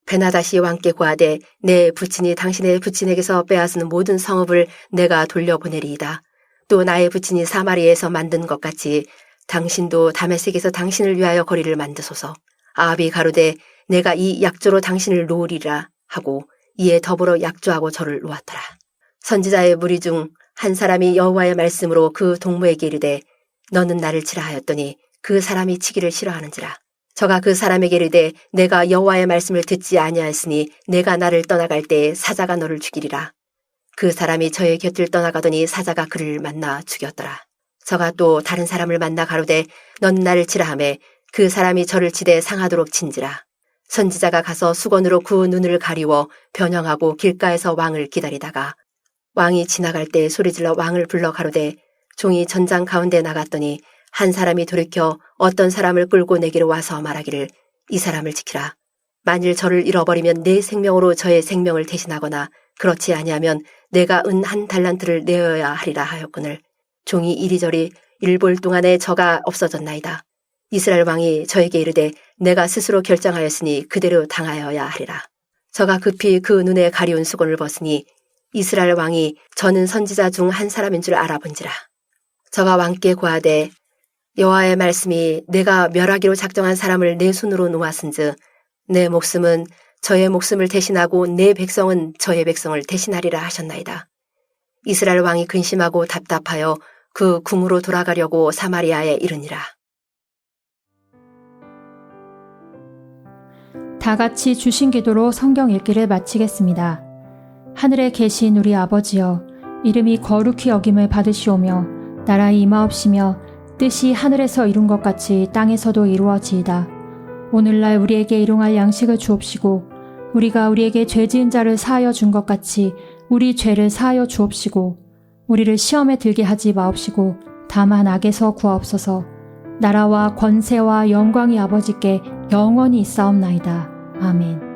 베나닷이 왕께 고하되 내 부친이 당신의 부친에게서 빼앗은 모든 성읍을 내가 돌려보내리이다. 또 나의 부친이 사마리에서 만든 것 같이 당신도 다메섹에서 당신을 위하여 거리를 만드소서. 아합이 가로되 내가 이 약조로 당신을 놓으리라 하고 이에 더불어 약조하고 저를 놓았더라. 선지자의 무리 중 한 사람이 여호와의 말씀으로 그 동무에게 이르되 너는 나를 치라 하였더니 그 사람이 치기를 싫어하는지라. 저가 그 사람에게 이르되 내가 여호와의 말씀을 듣지 아니하였으니 내가 나를 떠나갈 때에 사자가 너를 죽이리라. 그 사람이 저의 곁을 떠나가더니 사자가 그를 만나 죽였더라. 저가 또 다른 사람을 만나 가로되 넌 나를 치라 하매 그 사람이 저를 치되 상하도록 친지라. 선지자가 가서 수건으로 그 눈을 가리워 변형하고 길가에서 왕을 기다리다가 왕이 지나갈 때 소리질러 왕을 불러 가로되 종이 전장 가운데 나갔더니 한 사람이 돌이켜 어떤 사람을 끌고 내게로 와서 말하기를 이 사람을 지키라. 만일 저를 잃어버리면 내 생명으로 저의 생명을 대신하거나 그렇지 아니하면 내가 은 한 달란트를 내어야 하리라 하였거늘 종이 이리저리 일볼 동안에 저가 없어졌나이다. 이스라엘 왕이 저에게 이르되 내가 스스로 결정하였으니 그대로 당하여야 하리라. 저가 급히 그 눈에 가리운 수건을 벗으니 이스라엘 왕이 저는 선지자 중 한 사람인 줄 알아본지라. 저가 왕께 고하되 여호와의 말씀이 내가 멸하기로 작정한 사람을 내 손으로 놓았은즉 내 목숨은 저의 목숨을 대신하고 내 백성은 저의 백성을 대신하리라 하셨나이다. 이스라엘 왕이 근심하고 답답하여 그 궁으로 돌아가려고 사마리아에 이르니라. 다 같이 주신 기도로 성경 읽기를 마치겠습니다. 하늘에 계신 우리 아버지여, 이름이 거룩히 여김을 받으시오며 나라의 임하옵시며 뜻이 하늘에서 이룬 것 같이 땅에서도 이루어지이다. 오늘날 우리에게 일용할 양식을 주옵시고 우리가 우리에게 죄 지은 자를 사하여 준 것 같이 우리 죄를 사하여 주옵시고 우리를 시험에 들게 하지 마옵시고 다만 악에서 구하옵소서. 나라와 권세와 영광이 아버지께 영원히 있사옵나이다. 아멘.